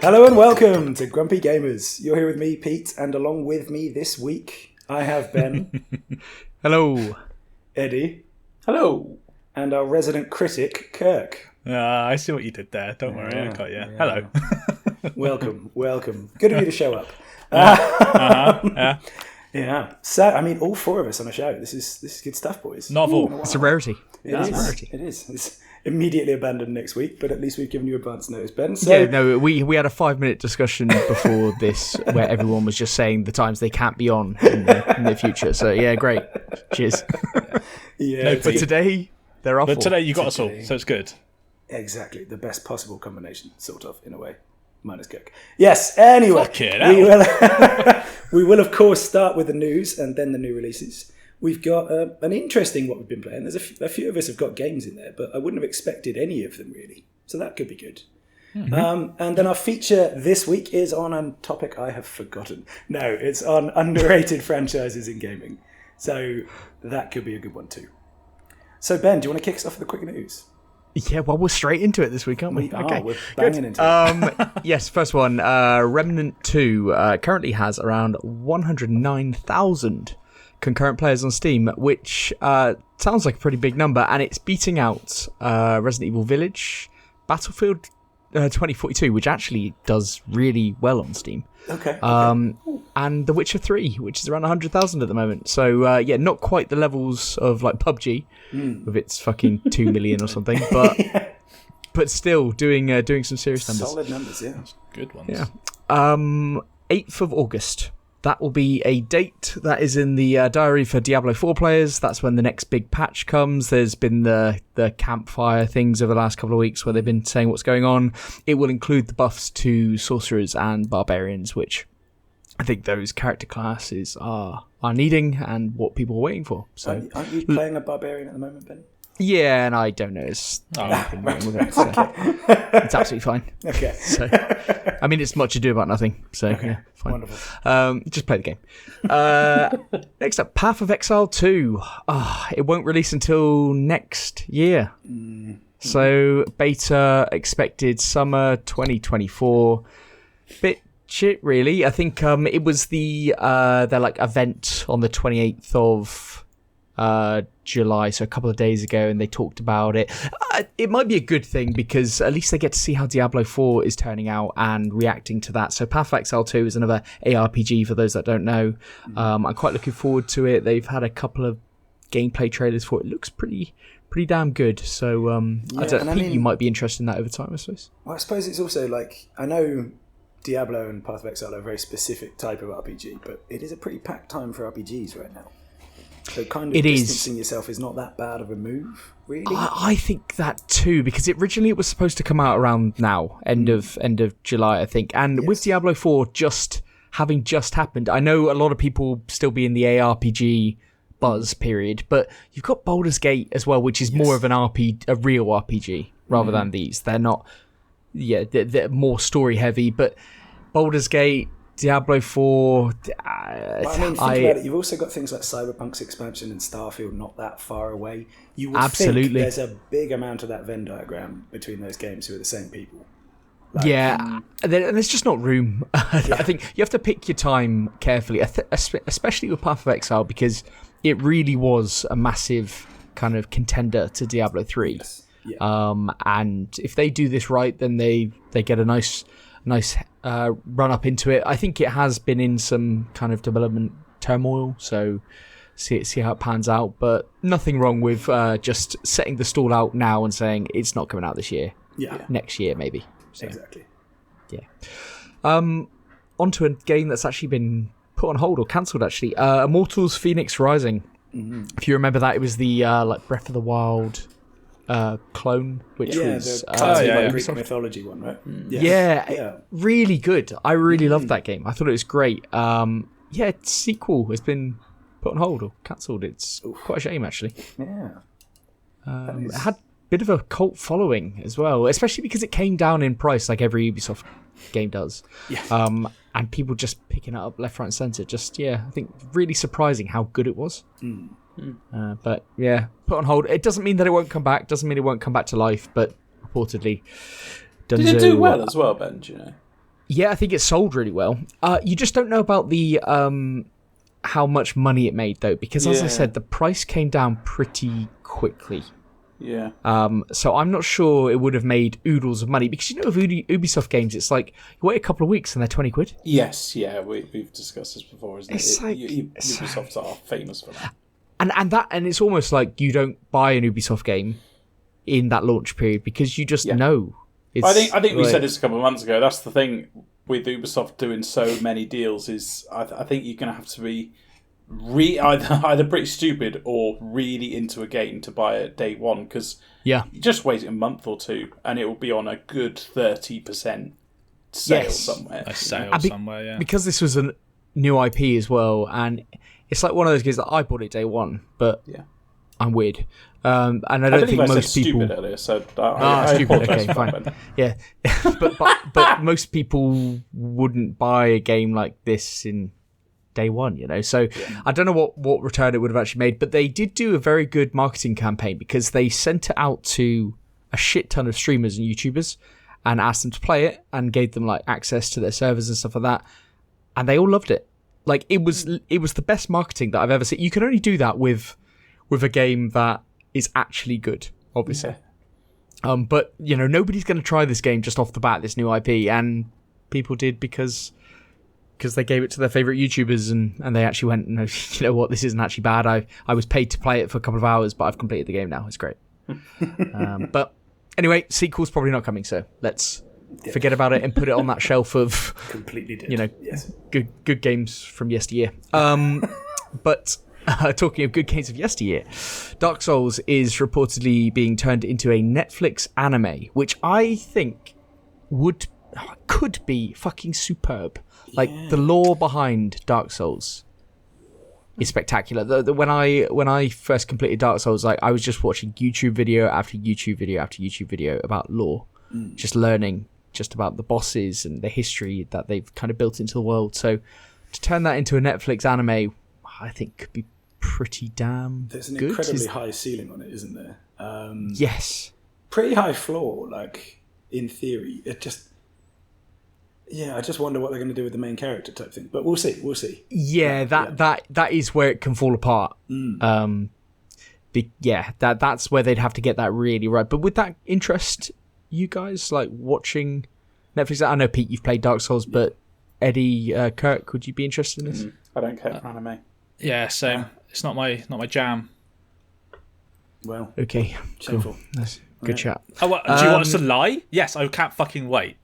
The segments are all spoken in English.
Hello and welcome to Grumpy Gamers. You're here with me, Pete, and along with me this week, I have Ben. Hello. Eddie. Hello. And our resident critic, Kirk. I see what you did there. Don't worry, I got you. Yeah. Hello. Welcome. Good of you to show up. Yeah. So, I mean, all four of us on a show. This is good stuff, boys. Novel. It's a rarity. It is. It's immediately abandoned next week, but at least we've given you advance notice, Ben. So, yeah, no, we had a 5-minute discussion before this where everyone was just saying the times they can't be on in the future. So, yeah, great. Cheers. Yeah, no, but today, they're off. But today you got us all, so it's good. Exactly. The best possible combination, sort of, in a way. Minus Kirk. Yes, anyway. We will, of course, start with the news and then the new releases. We've got an interesting what we've been playing. There's a few of us have got games in there, but I wouldn't have expected any of them, really. So that could be good. Mm-hmm. And then our feature this week is on a topic I have forgotten. No, it's on underrated franchises in gaming. So that could be a good one too. So Ben, do you want to kick us off with the quick news? Yeah, well, we're straight into it this week, aren't we? We're banging into it. Yes, first one. Remnant 2 currently has around 109,000 concurrent players on Steam, which sounds like a pretty big number, and it's beating out Resident Evil Village, Battlefield 2042, which actually does really well on Steam. Okay. And The Witcher 3, which is around 100,000 at the moment. So, yeah, not quite the levels of like PUBG with its fucking 2 million or something, but but still doing some serious numbers. Solid numbers, yeah. Good ones. Yeah. 8th of August. That will be a date that is in the diary for Diablo 4 players. That's when the next big patch comes. There's been the campfire things over the last couple of weeks where they've been saying what's going on. It will include the buffs to sorcerers and barbarians, which I think those character classes are needing and what people are waiting for. So, aren't you playing a barbarian at the moment, Ben? Yeah, and I don't notice anything wrong with it. So it's absolutely fine. Okay. So, I mean, it's much ado about nothing. So, yeah, fine. Wonderful. Just play the game. Next up, Path of Exile 2. It won't release until next year. So, beta expected summer 2024. Bit shit, really. I think it was their like event on the 28th of July, so a couple of days ago, and they talked about it. It might be a good thing because at least they get to see how Diablo 4 is turning out and reacting to that. So Path of Exile 2 is another ARPG for those that don't know. I'm quite looking forward to it. They've had a couple of gameplay trailers for it. It looks pretty damn good. So I think you might be interested in that over time, I suppose. Well, I suppose it's also like, I know Diablo and Path of Exile are a very specific type of RPG, but it is a pretty packed time for RPGs right now. So kind of distancing yourself is not that bad of a move, really. I think that too, because originally it was supposed to come out around now, end of July, I think. And with Diablo 4 having just happened, I know a lot of people still be in the ARPG buzz period, but you've got Baldur's Gate as well, which is more of a real RPG rather than these. They're not, they're more story heavy, but Baldur's Gate, Diablo 4... think about it. You've also got things like Cyberpunk's expansion and Starfield not that far away. You would think there's a big amount of that Venn diagram between those games who are the same people. And there's just not room. I think you have to pick your time carefully, especially with Path of Exile, because it really was a massive kind of contender to Diablo 3. Yes. Yeah. And if they do this right, then they get a nice run up into it. I think it has been in some kind of development turmoil, so see how it pans out. But nothing wrong with just setting the stall out now and saying it's not coming out this year. Yeah, next year maybe. So, exactly. Yeah. Onto a game that's actually been put on hold or cancelled. Actually, Immortals: Phoenix Rising. Mm-hmm. If you remember that, it was the like Breath of the Wild clone, which was the Greek mythology one, right? Really good. I really loved that game. I thought it was great. Sequel has been put on hold or cancelled. It's quite a shame, actually. Yeah. It had a bit of a cult following as well, especially because it came down in price like every Ubisoft game does. Yeah. And people just picking it up left, right, and centre. Just, I think really surprising how good it was. But yeah, put on hold. It doesn't mean that it won't come back. Doesn't mean it won't come back to life. But reportedly, did it do well as well, Ben? Do you know? Yeah, I think it sold really well. You just don't know about the how much money it made though, because as I said, the price came down pretty quickly. Yeah. So I'm not sure it would have made oodles of money, because with Ubisoft games, it's like you wait a couple of weeks and they're 20 quid. Yes, yeah, we've discussed this before, isn't it? Ubisoft are famous for that. And it's almost like you don't buy an Ubisoft game in that launch period because you just know. I think we said this a couple of months ago. That's the thing with Ubisoft doing so many deals is I think you're going to have to be either pretty stupid or really into a game to buy it day one, because you just wait a month or two and it will be on a good 30% sale somewhere. A sale somewhere, yeah. Because this was a new IP as well, and it's like one of those games that I bought it day one, but I'm weird. And I don't think most people. Stupid earlier, so stupid. Okay, fine. Yeah, but most people wouldn't buy a game like this in day one, So I don't know what return it would have actually made, but they did do a very good marketing campaign because they sent it out to a shit ton of streamers and YouTubers and asked them to play it and gave them like access to their servers and stuff like that, and they all loved it. Like it was the best marketing that I've ever seen. You can only do that with a game that is actually good, obviously. Yeah. But nobody's going to try this game just off the bat, this new IP, and people did because they gave it to their favourite YouTubers and they actually went, you know what, this isn't actually bad. I was paid to play it for a couple of hours, but I've completed the game now. It's great. But anyway, sequel's probably not coming, so let's forget about it and put it on that shelf of completely dead. Good games from yesteryear. But talking of good games of yesteryear, Dark Souls is reportedly being turned into a Netflix anime, which I think could be fucking superb. Like the lore behind Dark Souls is spectacular. When I first completed Dark Souls, like I was just watching YouTube video after YouTube video after YouTube video about lore, just learning just about the bosses and the history that they've kind of built into the world. So to turn that into a Netflix anime, I think could be pretty damn There's an good. Incredibly high ceiling on it, isn't there? Yes. Pretty high floor, like in theory. It just. Yeah, I just wonder what they're going to do with the main character type thing. But we'll see. Yeah, that is where it can fall apart. That's where they'd have to get that really right. But would that interest you guys, like watching Netflix? I know, Pete, you've played Dark Souls, but Eddie, Kirk, would you be interested in this? I don't care for anime. Yeah, same. It's not my jam. Well, okay, shameful. Cool. That's good chat. Do you want us to lie? Yes, I can't fucking wait.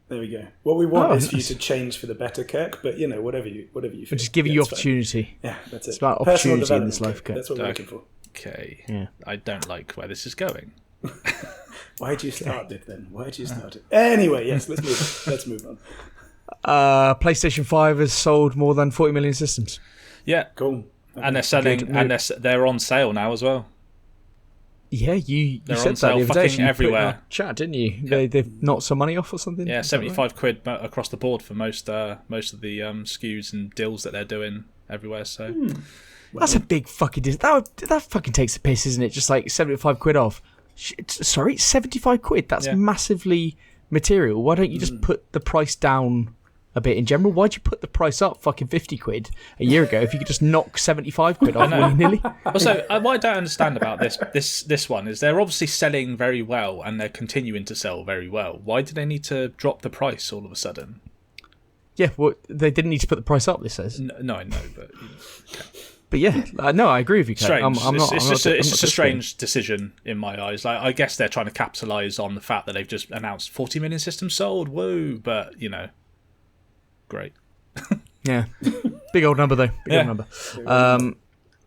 There we go. What we want is for you to change for the better, Kirk. But whatever you feel. We're just giving you opportunity. Fine. Yeah, that's it. It's about opportunity in this life, Kirk. That's what we're looking for. Okay. Yeah. I don't like where this is going. Why'd you start it then? Why'd you start it? Anyway, yes, let's move on. PlayStation 5 has sold more than 40 million systems. Yeah. Cool. Okay. And they're selling, and they're on sale now as well. Yeah, you they're said on sale that the other day. everywhere. Chat, didn't you? They've knocked some money off or something. Yeah, 75 quid across the board for most of the SKUs and deals that they're doing everywhere. So that's a big fucking deal. That fucking takes the piss, isn't it? Just like 75 quid off. Sorry, 75 quid. That's massively material. Why don't you just put the price down a bit in general? Why'd you put the price up fucking 50 quid a year ago if you could just knock 75 quid off willy-nilly? Also, what I don't understand about this one is they're obviously selling very well and they're continuing to sell very well. Why do they need to drop the price all of a sudden? Yeah, well, they didn't need to put the price up, this says. No, I know, but... Okay. But yeah, no, I agree with you, Kat. Strange. It's just a strange decision in my eyes. Like, I guess they're trying to capitalise on the fact that they've just announced 40 million systems sold. Woo! But, great. Yeah. Big old number, though. Big old number.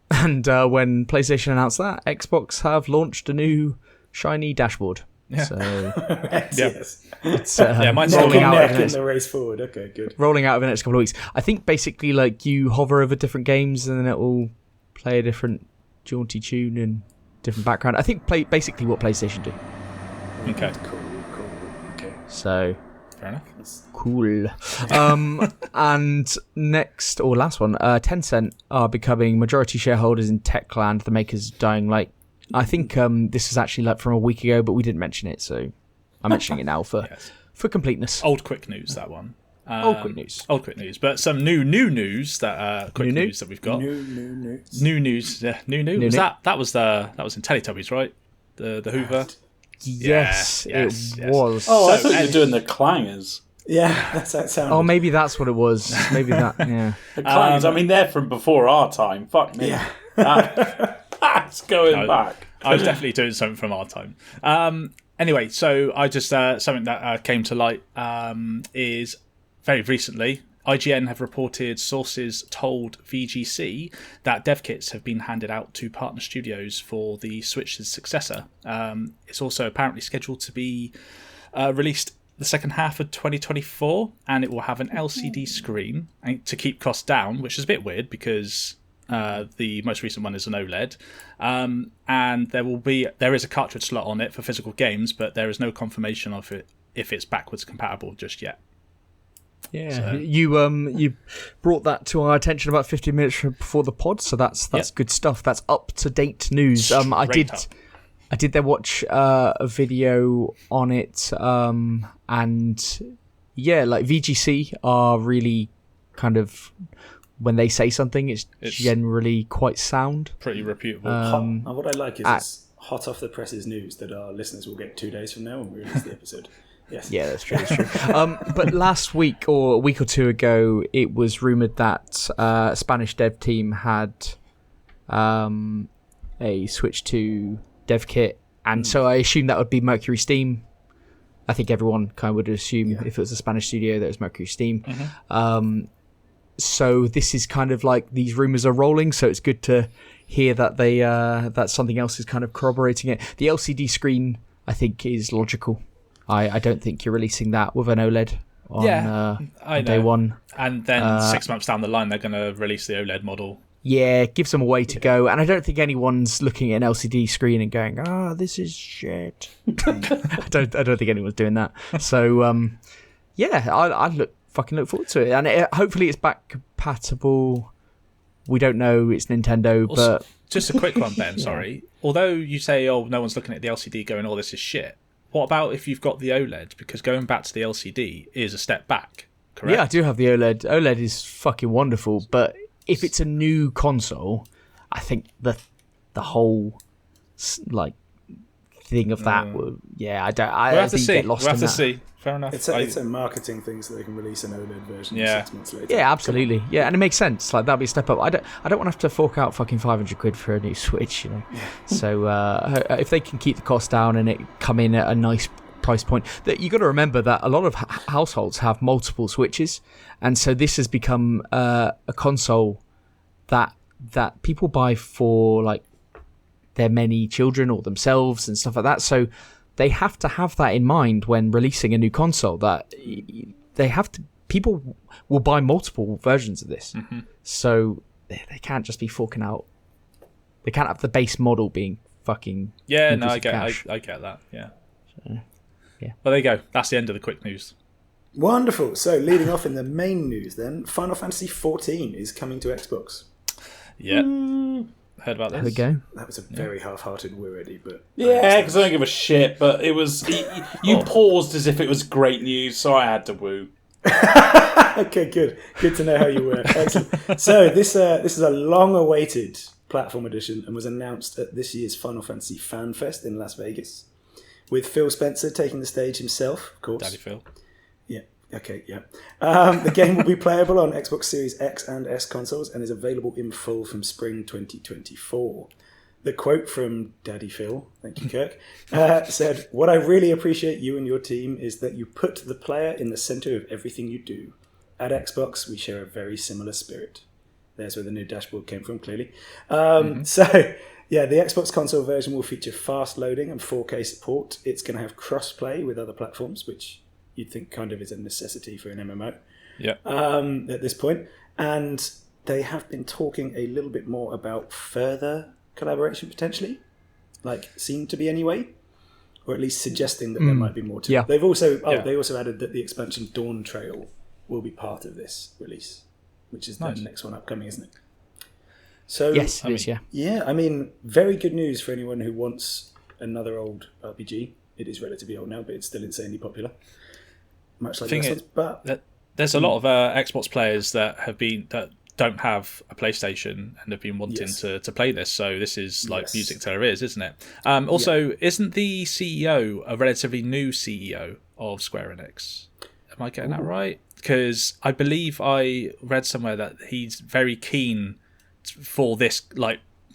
And when PlayStation announced that, Xbox have launched a new shiny dashboard. Yeah. So yes. it's mine's rolling out in the race forward. Okay, good. Rolling out over the next couple of weeks. I think basically like you hover over different games and then it will play a different jaunty tune and different background. I think basically what PlayStation do. Okay. Cool. Okay. So Fair enough. cool. And next or last one, Tencent are becoming majority shareholders in Techland, the makers of Dying Light. I think this is actually like from a week ago, but we didn't mention it, so I'm mentioning it now for completeness. Old quick news, that one. Old quick news. Old quick news, but some new news that quick news that we've got. New news. New news. Yeah, new. That was in Teletubbies, right? The Hoover. Yes, it was. Oh, I thought you were doing the clangers. Yeah, that's how it sounded. Oh, maybe that's what it was. Maybe that. Yeah. The clangers. I mean, they're from before our time. Fuck me. Yeah. That's going back. I was definitely doing something from our time. Anyway, so I just something that came to light is very recently. IGN have reported sources told VGC that dev kits have been handed out to partner studios for the Switch's successor. It's also apparently scheduled to be released the second half of 2024, and it will have an LCD screen to keep costs down, which is a bit weird because the most recent one is an OLED. And there is a cartridge slot on it for physical games, but there is no confirmation of it if it's backwards compatible just yet. Yeah, So. You brought that to our attention about 15 minutes before the pod, so that's good stuff. That's up to date news. I did then watch a video on it, and yeah, like VGC are really kind of, when they say something, it's generally quite sound, pretty reputable. And what I like is it's hot off the presses news that our listeners will get 2 days from now when we release the episode. Yes. Yeah, that's true. But last week or a week or two ago, it was rumoured that a Spanish dev team had a Switch 2 dev kit, and so I assume that would be Mercury Steam. I think everyone kind of would assume if it was a Spanish studio that it was Mercury Steam. Mm-hmm. So this is kind of like these rumours are rolling, so it's good to hear that that something else is kind of corroborating it. The LCD screen, I think, is logical. I don't think you're releasing that with an OLED on day one. And then 6 months down the line, they're going to release the OLED model. Yeah, it gives them a way to go. And I don't think anyone's looking at an LCD screen and going, this is shit. I don't think anyone's doing that. So, I fucking look forward to it. And hopefully it's back compatible. We don't know. It's Nintendo, also, but... Just a quick one, Ben, sorry. Although you say, no one's looking at the LCD going, this is shit. What about if you've got the OLED? Because going back to the LCD is a step back, correct? Yeah, I do have the OLED. OLED is fucking wonderful, but if it's a new console, I think the whole thing of that will... Yeah, I don't... I think you get lost in that. We'll have to see. Fair enough. It's a marketing thing so they can release an OLED version 6 months later. Yeah, absolutely. Yeah, and it makes sense. Like, that'd be a step up. I don't want to have to fork out fucking 500 quid for a new Switch, you know. Yeah. So if they can keep the cost down and it come in at a nice price point, that you got to remember that a lot of households have multiple Switches, and so this has become a console that people buy for like their many children or themselves and stuff like that. So they have to have that in mind when releasing a new console, that people will buy multiple versions of this. Mm-hmm. So they can't just be forking out. They can't have the base model being fucking... Yeah, no, I get that, yeah. So, yeah. Well, there you go. That's the end of the quick news. Wonderful. So leading off in the main news then, Final Fantasy XIV is coming to Xbox. Yeah. Heard about this? There we go. That was a very half-hearted word, Eddie, but... Yeah, because I don't give a shit, but it was... You paused as if it was great news, so I had to woo. Okay, good. Good to know how you were. Excellent. So this is a long-awaited platform edition and was announced at this year's Final Fantasy Fan Fest in Las Vegas, with Phil Spencer taking the stage himself, of course. Daddy Phil. Yeah. Okay, yeah. The game will be playable on Xbox Series X and S consoles and is available in full from spring 2024. The quote from Daddy Phil, thank you, Kirk, said, "What I really appreciate you and your team is that you put the player in the centre of everything you do. At Xbox, we share a very similar spirit." There's where the new dashboard came from, clearly. So, yeah, the Xbox console version will feature fast loading and 4K support. It's going to have cross-play with other platforms, which you'd think kind of is a necessity for an MMO at this point. And they have been talking a little bit more about further collaboration potentially, seem to be anyway, or at least suggesting that there might be more to it. They've also they also added that the expansion Dawn Trail will be part of this release, which is the next one upcoming, isn't it? So yes, it is, yeah. Yeah, I mean, very good news for anyone who wants another old RPG. It is relatively old now, but it's still insanely popular. Much like this one. But there's a lot of Xbox players that don't have a PlayStation and have been wanting to play this. So this is music to their ears, isn't it? Also, isn't the CEO a relatively new CEO of Square Enix? Am I getting that right? Because I believe I read somewhere that he's very keen for this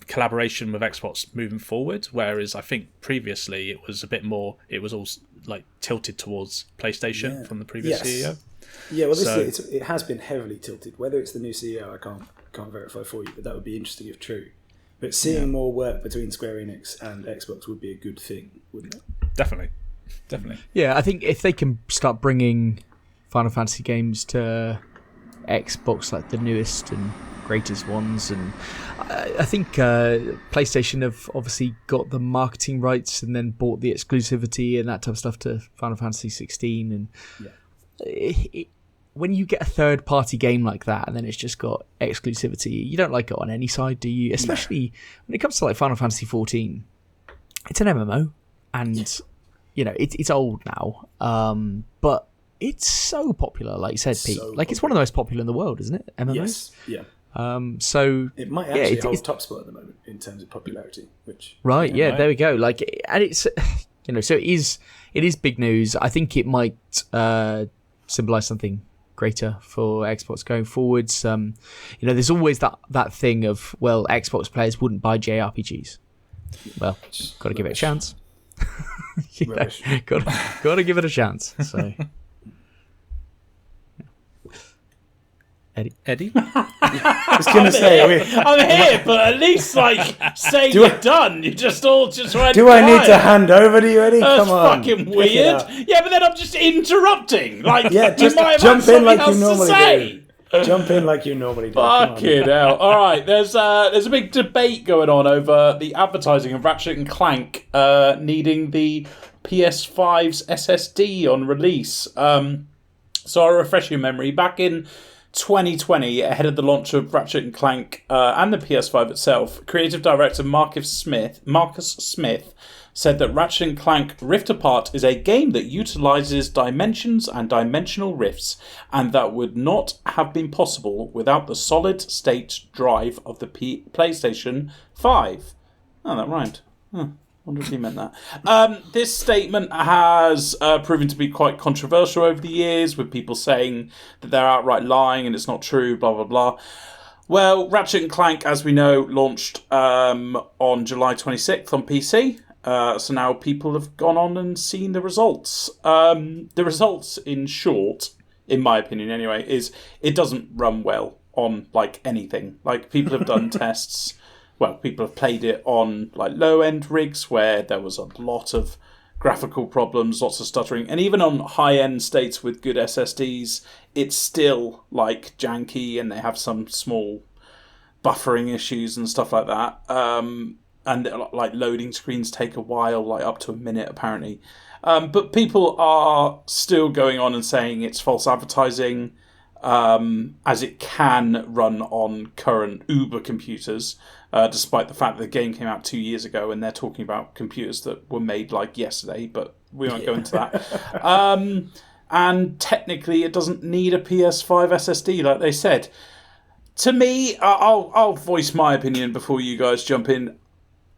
collaboration with Xbox moving forward, whereas I think previously it was a bit more. It was all tilted towards PlayStation from the previous CEO. Yeah, well, it has been heavily tilted. Whether it's the new CEO, I can't verify for you, but that would be interesting if true. But seeing more work between Square Enix and Xbox would be a good thing, wouldn't it? Definitely. Yeah, I think if they can start bringing Final Fantasy games to Xbox, like the newest and greatest ones, and I think PlayStation have obviously got the marketing rights and then bought the exclusivity and that type of stuff to Final Fantasy 16, and when you get a third-party game like that and then it's just got exclusivity, you don't like it on any side, do you? Especially when it comes to Final Fantasy 14, it's an MMO, and it's old now, but it's so popular, like you said, Pete. It's one of the most popular in the world, isn't it? MMOs. Yes. Yeah. So it might actually hold top spot at the moment in terms of popularity. Which there we go. And it's so it is big news. I think it might symbolise something greater for Xbox going forwards. There's always that thing of, well, Xbox players wouldn't buy JRPGs. Well, got to give it a chance. Got to give it a chance. So. Eddie? I was going to say... I'm here, but at least, say you're done. You just went Do I need to hand over to you, Eddie? That's Come on. fucking weird. Yeah, but then I'm just interrupting. Just jump in like you normally do. Jump in like you normally do. Fucking hell. All right, there's a big debate going on over the advertising of Ratchet and Clank needing the PS5's SSD on release. So I'll refresh your memory. Back in 2020, ahead of the launch of Ratchet and Clank and the PS5 itself, creative director Marcus Smith said that Ratchet and Clank Rift Apart is a game that utilises dimensions and dimensional rifts, and that would not have been possible without the solid-state drive of the PlayStation 5. Oh, that rhymed. Wonder if he meant that. This statement has proven to be quite controversial over the years, with people saying that they're outright lying and it's not true, blah, blah, blah. Well, Ratchet & Clank, as we know, launched on July 26th on PC. So now people have gone on and seen the results. The results, in short, in my opinion anyway, is it doesn't run well on, anything. People have done tests... Well, people have played it on low-end rigs where there was a lot of graphical problems, lots of stuttering, and even on high-end states with good SSDs, it's still janky, and they have some small buffering issues and stuff like that. And loading screens take a while, up to a minute apparently. But people are still going on and saying it's false advertising, as it can run on current Uber computers. Despite the fact that the game came out 2 years ago and they're talking about computers that were made yesterday, but we won't go into that. And technically it doesn't need a PS5 SSD like they said. To me, I'll voice my opinion before you guys jump in.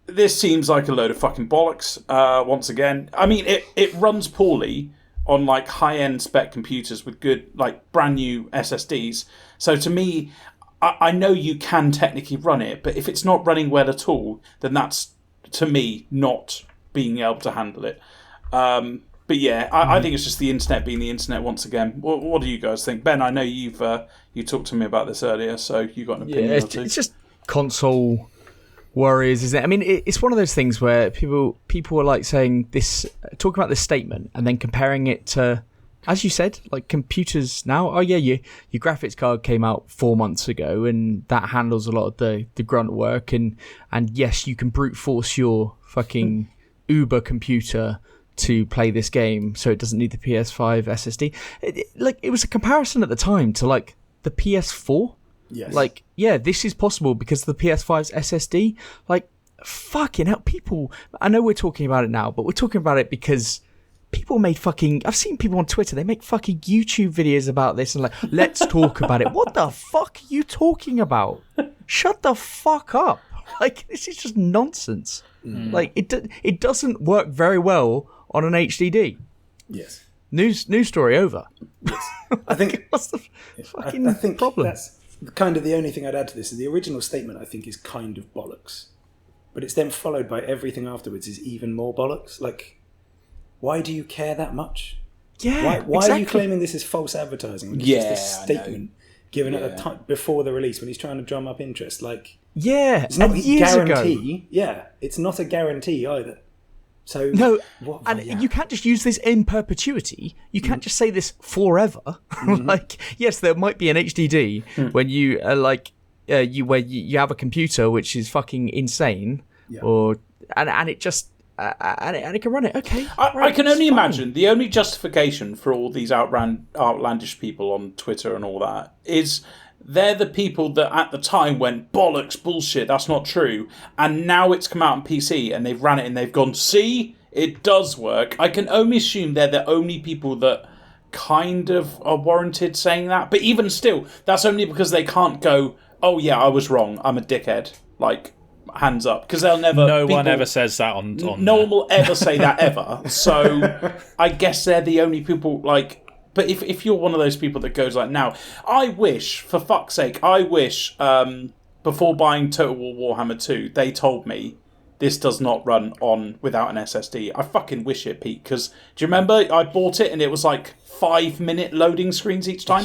This seems like a load of fucking bollocks, once again. I mean, it runs poorly on high-end spec computers with good, brand new SSDs. So to me... I know you can technically run it, but if it's not running well at all, then that's, to me, not being able to handle it. But yeah, I think it's just the internet being the internet once again. What do you guys think? Ben, I know you talked to me about this earlier, so you got an opinion or two. It's just console warriors, isn't it? I mean, it's one of those things where people are saying this, talking about this statement and then comparing it to as you said, like computers now. Oh yeah, your graphics card came out 4 months ago, and that handles a lot of the grunt work. And yes, you can brute force your fucking Uber computer to play this game, so it doesn't need the PS5 SSD. It was a comparison at the time to like the PS4. Yes. Like, yeah, this is possible because of the PS5's SSD. Like, fucking hell, people. I know we're talking about it now, but we're talking about it because people made fucking... I've seen people on Twitter, they make fucking YouTube videos about this and like, let's talk about it. What the fuck are you talking about? Shut the fuck up. Like, this is just nonsense. Like, it doesn't work very well on an HDD. Yes. News story over. Yes. I think... What's the fucking I think problem? That's kind of the only thing I'd add to this. The original statement, I think, is kind of bollocks. But it's then followed by everything afterwards is even more bollocks. Like... Why do you care that much? Yeah, Why exactly. are you claiming this is false advertising? When it's just a statement given at the time before the release when he's trying to drum up interest. Like, yeah, it's not a years guarantee. ago. Yeah, it's not a guarantee either. So no, you can't just use this in perpetuity. You can't just say this forever. Like, yes, there might be an HDD when you where you have a computer which is fucking insane, and it just. And it can run it. Okay. I can only imagine the only justification for all these outlandish people on Twitter and all that is they're the people that at the time went, bollocks, bullshit, that's not true. And now it's come out on PC and they've ran it and they've gone, see, it does work. I can only assume they're the only people that kind of are warranted saying that. But even still, that's only because they can't go, oh yeah, I was wrong, I'm a dickhead. Like... hands up, because they'll never. No one ever says that on. No one will ever say that ever. So I guess they're the only people. Like, but if you're one of those people that goes like, now, I wish, for fuck's sake, before buying Total War Warhammer 2, they told me this does not run on without an SSD. I fucking wish it, Pete. Because do you remember I bought it and it was like 5-minute loading screens each time.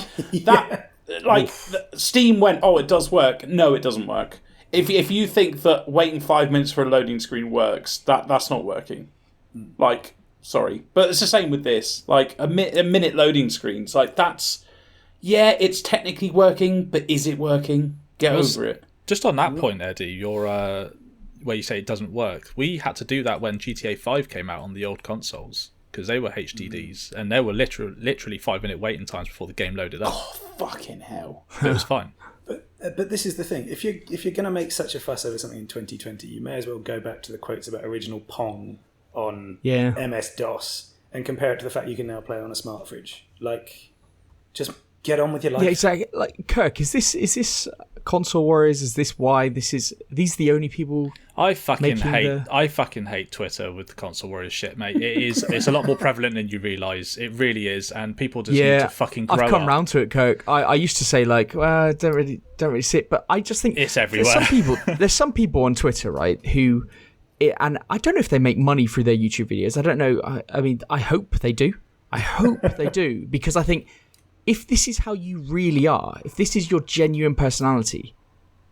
Steam went, oh, it does work. No, it doesn't work. If you think that waiting 5 minutes for a loading screen works, that's not working. Like, sorry. But it's the same with this. Like, a minute loading screens. Like, that's... Yeah, it's technically working, but is it working? Get over it. Just on that point, Eddie, your where you say it doesn't work, we had to do that when GTA 5 came out on the old consoles, because they were HDDs, and there were literally 5-minute waiting times before the game loaded up. Oh, fucking hell. It was fine. But this is the thing. If you're going to make such a fuss over something in 2020, you may as well go back to the quotes about original Pong on MS-DOS and compare it to the fact you can now play on a smart fridge. Like, just get on with your life. Yeah, exactly. Like, Kirk, is this console warriors? Is this why these the only people? I fucking hate Twitter with the console warriors shit, mate. It's a lot more prevalent than you realise. It really is, and people just need to fucking grow up. I've come round to it, Kirk. I used to say like, well, I don't really see it, but I just think it's everywhere. There's some people on Twitter, right, who, and I don't know if they make money through their YouTube videos. I don't know. I mean, I hope they do. Because I think if this is how you really are, if this is your genuine personality,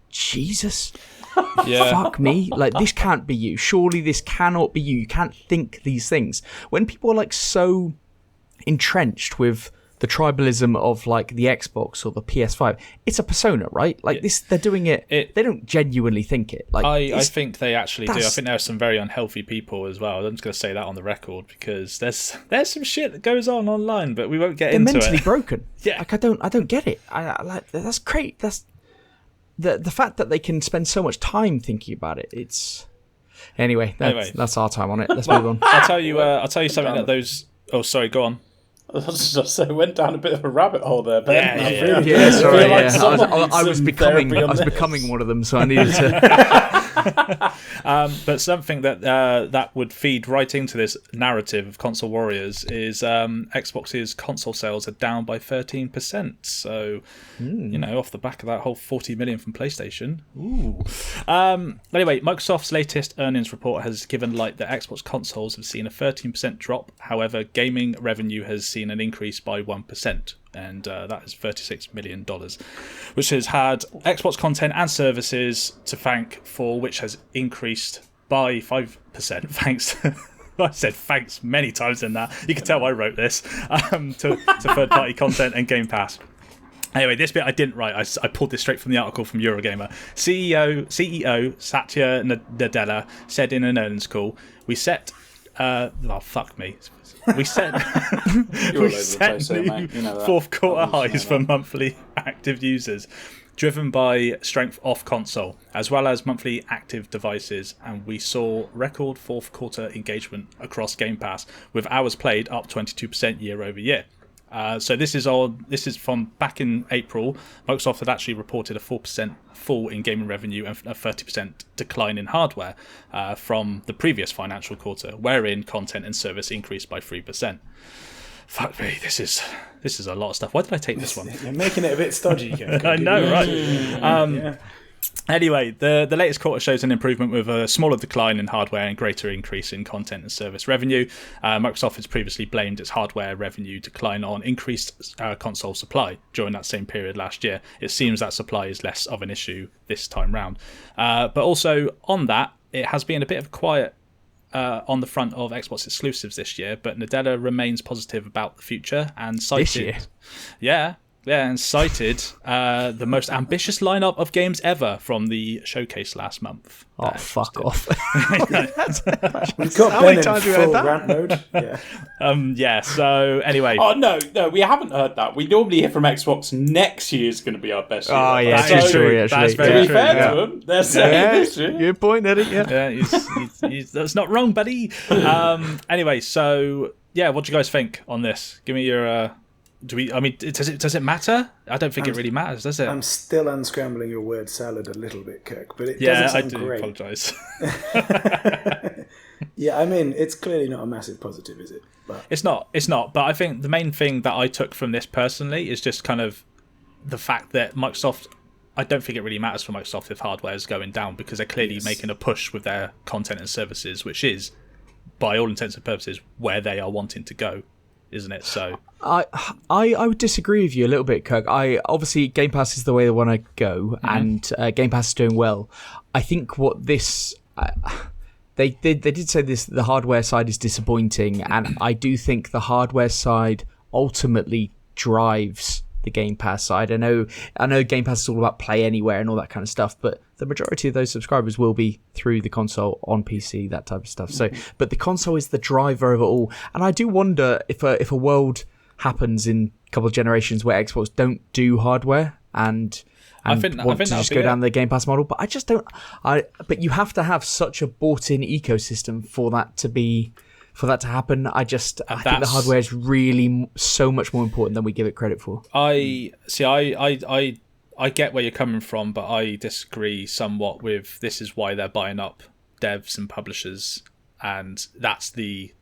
Jesus. Fuck me. Like, this can't be you. Surely this cannot be you. You can't think these things. When people are like so entrenched with the tribalism of like the Xbox or the PS5, it's a persona, right? Like this, they're doing it. They don't genuinely think it. Like, I think they actually do. I think there are some very unhealthy people as well. I'm just going to say that on the record, because there's some shit that goes on online, but we won't get into it. They're mentally broken. Yeah, like I don't get it. I like that's great. That's the fact that they can spend so much time thinking about it. It's anyway. That's our time on it. Let's move on. I'll tell you something that those. Oh, sorry. Go on. I was just saying, went down a bit of a rabbit hole there. But Sorry. I was becoming one of them, so I needed to. But something that would feed right into this narrative of console warriors is Xbox's console sales are down by 13%. So, off the back of that whole 40 million from PlayStation. Ooh. Anyway, Microsoft's latest earnings report has given light that Xbox consoles have seen a 13% drop. However, gaming revenue has seen an increase by 1%. And that is $36 million, which has had Xbox content and services to thank for, which has increased by 5% thanks to I said thanks many times in that. You can tell I wrote this to third-party content and Game Pass. Anyway, this bit I didn't write. I pulled this straight from the article from Eurogamer. CEO Satya Nadella said in an earnings call, "We set, fuck me." We set new fourth quarter highs for monthly active users, driven by strength off console, as well as monthly active devices, and we saw record fourth quarter engagement across Game Pass, with hours played up 22% year over year. So this is from back in April. Microsoft had actually reported a 4% fall in gaming revenue and a 30% decline in hardware from the previous financial quarter, wherein content and service increased by 3%. Fuck me, this is a lot of stuff. Why did I take this one? You're making it a bit stodgy. I know, right? Anyway, the latest quarter shows an improvement with a smaller decline in hardware and greater increase in content and service revenue. Microsoft has previously blamed its hardware revenue decline on increased console supply during that same period last year. It seems that supply is less of an issue this time round. But also on that, it has been a bit of quiet on the front of Xbox exclusives this year, but Nadella remains positive about the future and cited... This year? Yeah, and cited the most ambitious lineup of games ever from the showcase last month. Oh, fuck off. We've got Ben in full rant mode. Yeah, so anyway. Oh, no, we haven't heard that. We normally hear from Xbox next year is going to be our best year. Oh, yeah, that's true, actually. That's very true. Fair to them. They're saying this year. Good point, Eddie. Yeah, he's, that's not wrong, buddy. Anyway, so, yeah, what do you guys think on this? Give me your... does it matter? I don't think it really matters, does it? I'm still unscrambling your word salad a little bit, Kirk, but it doesn't sound great. I apologise. Yeah, I mean, it's clearly not a massive positive, is it? But It's not. But I think the main thing that I took from this personally is just kind of the fact that Microsoft... I don't think it really matters for Microsoft if hardware is going down, because they're clearly making a push with their content and services, which is, by all intents and purposes, where they are wanting to go, isn't it? So I would disagree with you a little bit, Kirk. Obviously Game Pass is the way they want to go, and Game Pass is doing well. I think what this they did say this, the hardware side is disappointing, and I do think the hardware side ultimately drives the Game Pass side. I know Game Pass is all about play anywhere and all that kind of stuff, but the majority of those subscribers will be through the console on PC, that type of stuff. So, but the console is the driver of it all, and I do wonder if a world happens in a couple of generations where Xbox don't do hardware and want to just go down the Game Pass model. But I just don't. But you have to have such a bought-in ecosystem for that to happen. I think the hardware is really so much more important than we give it credit for. I get where you're coming from, but I disagree somewhat with this is why they're buying up devs and publishers, and that's the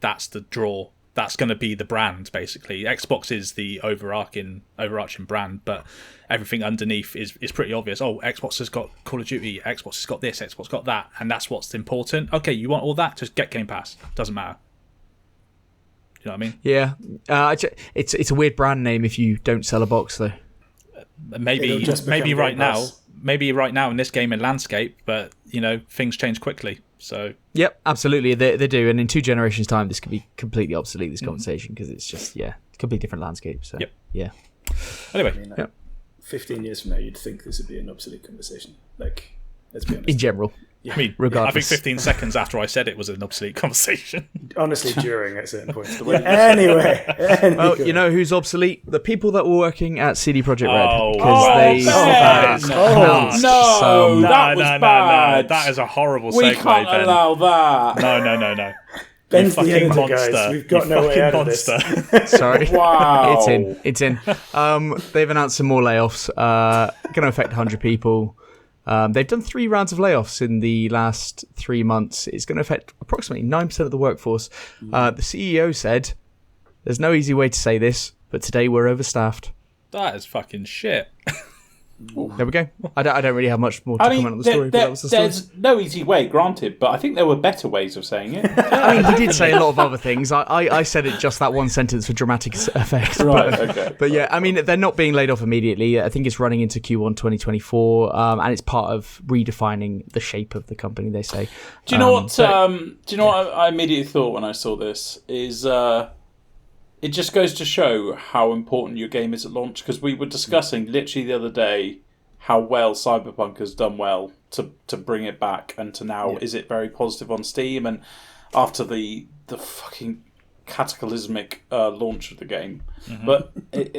draw. That's going to be the brand, basically. Xbox is the overarching brand, but everything underneath is pretty obvious. Oh, Xbox has got Call of Duty, Xbox has got this, Xbox got that, and that's what's important. Okay, you want all that? Just get Game Pass. Doesn't matter. You know what I mean? Yeah. It's a weird brand name if you don't sell a box, though. Maybe right now in this gaming landscape, but things change quickly. So yep, absolutely, they do, and in 2 generations' time, this could be completely obsolete. This conversation, because it's just completely different landscape. So yep. Anyway, 15 years from now, you'd think this would be an obsolete conversation. Like, let's be honest. In general. Yeah. I mean, regardless. I think 15 seconds after I said it was an obsolete conversation. Honestly, during at certain points. Anyway. Well, you know who's obsolete? The people that were working at CD Projekt Red. That was bad. That is a horrible segue, We can't allow that. No. Ben's the editor, guys. We've got no way out of this. Sorry. Wow. It's in. They've announced some more layoffs. Going to affect 100 people. They've done 3 rounds of layoffs in the last 3 months. It's going to affect approximately 9% of the workforce. The CEO said, "There's no easy way to say this, but today we're overstaffed." That is fucking shit. There we go. I don't really have much more to comment on the story. But that was the story. There's no easy way, granted, but I think there were better ways of saying it. I mean, he did say a lot of other things. I said it just that one sentence for dramatic effect. Right, okay. But yeah, I mean, they're not being laid off immediately. I think it's running into Q1 2024, and it's part of redefining the shape of the company, they say. Do you know what? Do you know what I immediately thought when I saw this is it just goes to show how important your game is at launch, because we were discussing literally the other day how well Cyberpunk has done well to bring it back, and to now is it very positive on Steam, and after the fucking cataclysmic launch of the game. Mm-hmm. But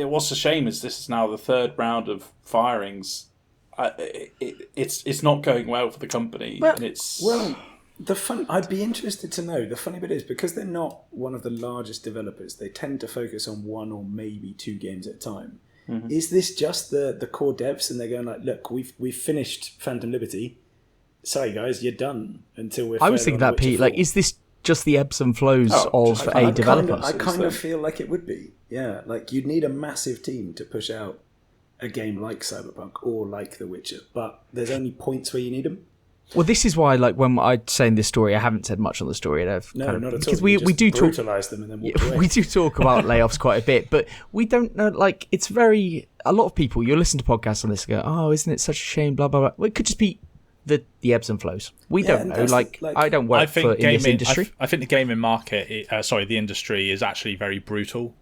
what's a shame is this is now the third round of firings. It's not going well for the company, and it's I'd be interested to know. The funny bit is, because they're not one of the largest developers, they tend to focus on one or maybe two games at a time. Mm-hmm. Is this just the core devs, and they're going like, look, we've finished Phantom Liberty. Sorry guys, you're done until we're. I was thinking that, Pete. Like, is this just the ebbs and flows of a developer? I kind of feel like it would be. Yeah, like you'd need a massive team to push out a game like Cyberpunk or like The Witcher, but there's only points where you need them. Well, this is why, like, when I say in this story, I haven't said much on the story. Not at all. Because we do talk, brutalize them and then walk away. We do talk about layoffs quite a bit, but we don't know. Like, it's very a lot of people. You'll listen to podcasts on this and go, "Oh, isn't it such a shame?" Blah blah blah. Well, it could just be the ebbs and flows. We don't know. Like, I don't work in this industry. I think the gaming market, the industry is actually very brutal.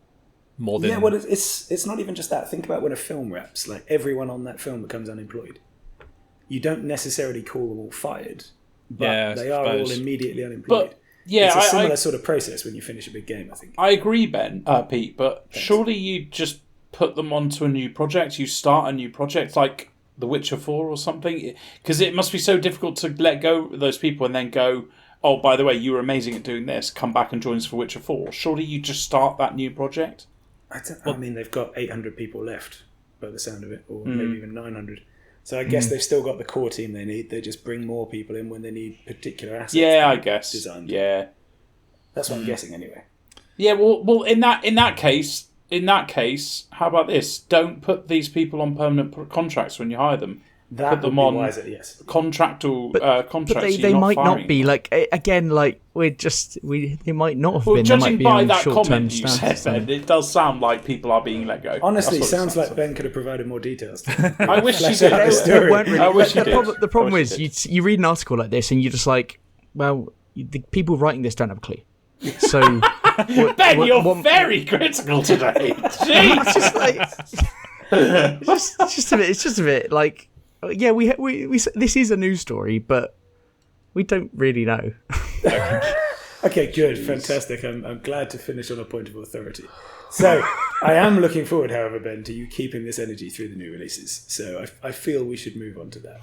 More than it's not even just that. Think about when a film wraps. Like, everyone on that film becomes unemployed. You don't necessarily call them all fired, but they are all immediately unemployed. But it's a similar sort of process when you finish a big game, I think. I agree, Pete, but surely you just put them onto a new project. You start a new project like The Witcher 4 or something, because it must be so difficult to let go of those people and then go, oh, by the way, you were amazing at doing this. Come back and join us for Witcher 4. Surely you just start that new project. I mean, they've got 800 people left by the sound of it, or maybe even 900. So I guess they've still got the core team they need. They just bring more people in when they need particular assets. Yeah, I guess. Designed. Yeah, that's what I'm guessing anyway. Yeah, well, in that case, how about this? Don't put these people on permanent contracts when you hire them. That put them would on be wiser, yes. Contractual contracts. But they might not be. Like, again, like they might not have been. Judging by that short-term comment you said, Ben, it does sound like people are being let go. Honestly, it sounds like Ben could have provided more details. I wish he did. I wish he did. The problem is, you read an article like this and you're just like, well, the people writing this don't have a clue. So, Ben, you're very critical today. Jeez. It's just a bit like, yeah, we this is a news story, but we don't really know. Okay, good, fantastic. I'm glad to finish on a point of authority. So I am looking forward, however, Ben, to you keeping this energy through the new releases. So I feel we should move on to that.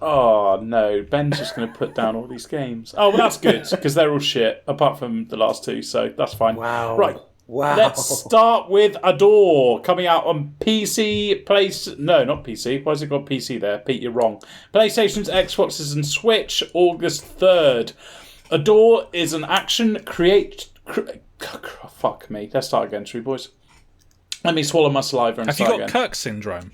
Oh no, Ben's just going to put down all these games. Oh, well, that's good, because they're all shit, apart from the last two, so that's fine. Wow. Right. Wow. Let's start with Adore, coming out on PC, no, not PC. Why has it got PC there? Pete, you're wrong. PlayStation's, Xboxes, and Switch, August 3rd. Adore is an action fuck me. Let's start again, shall we, boys? Let me swallow my saliva and start again. Have you got Kirk syndrome?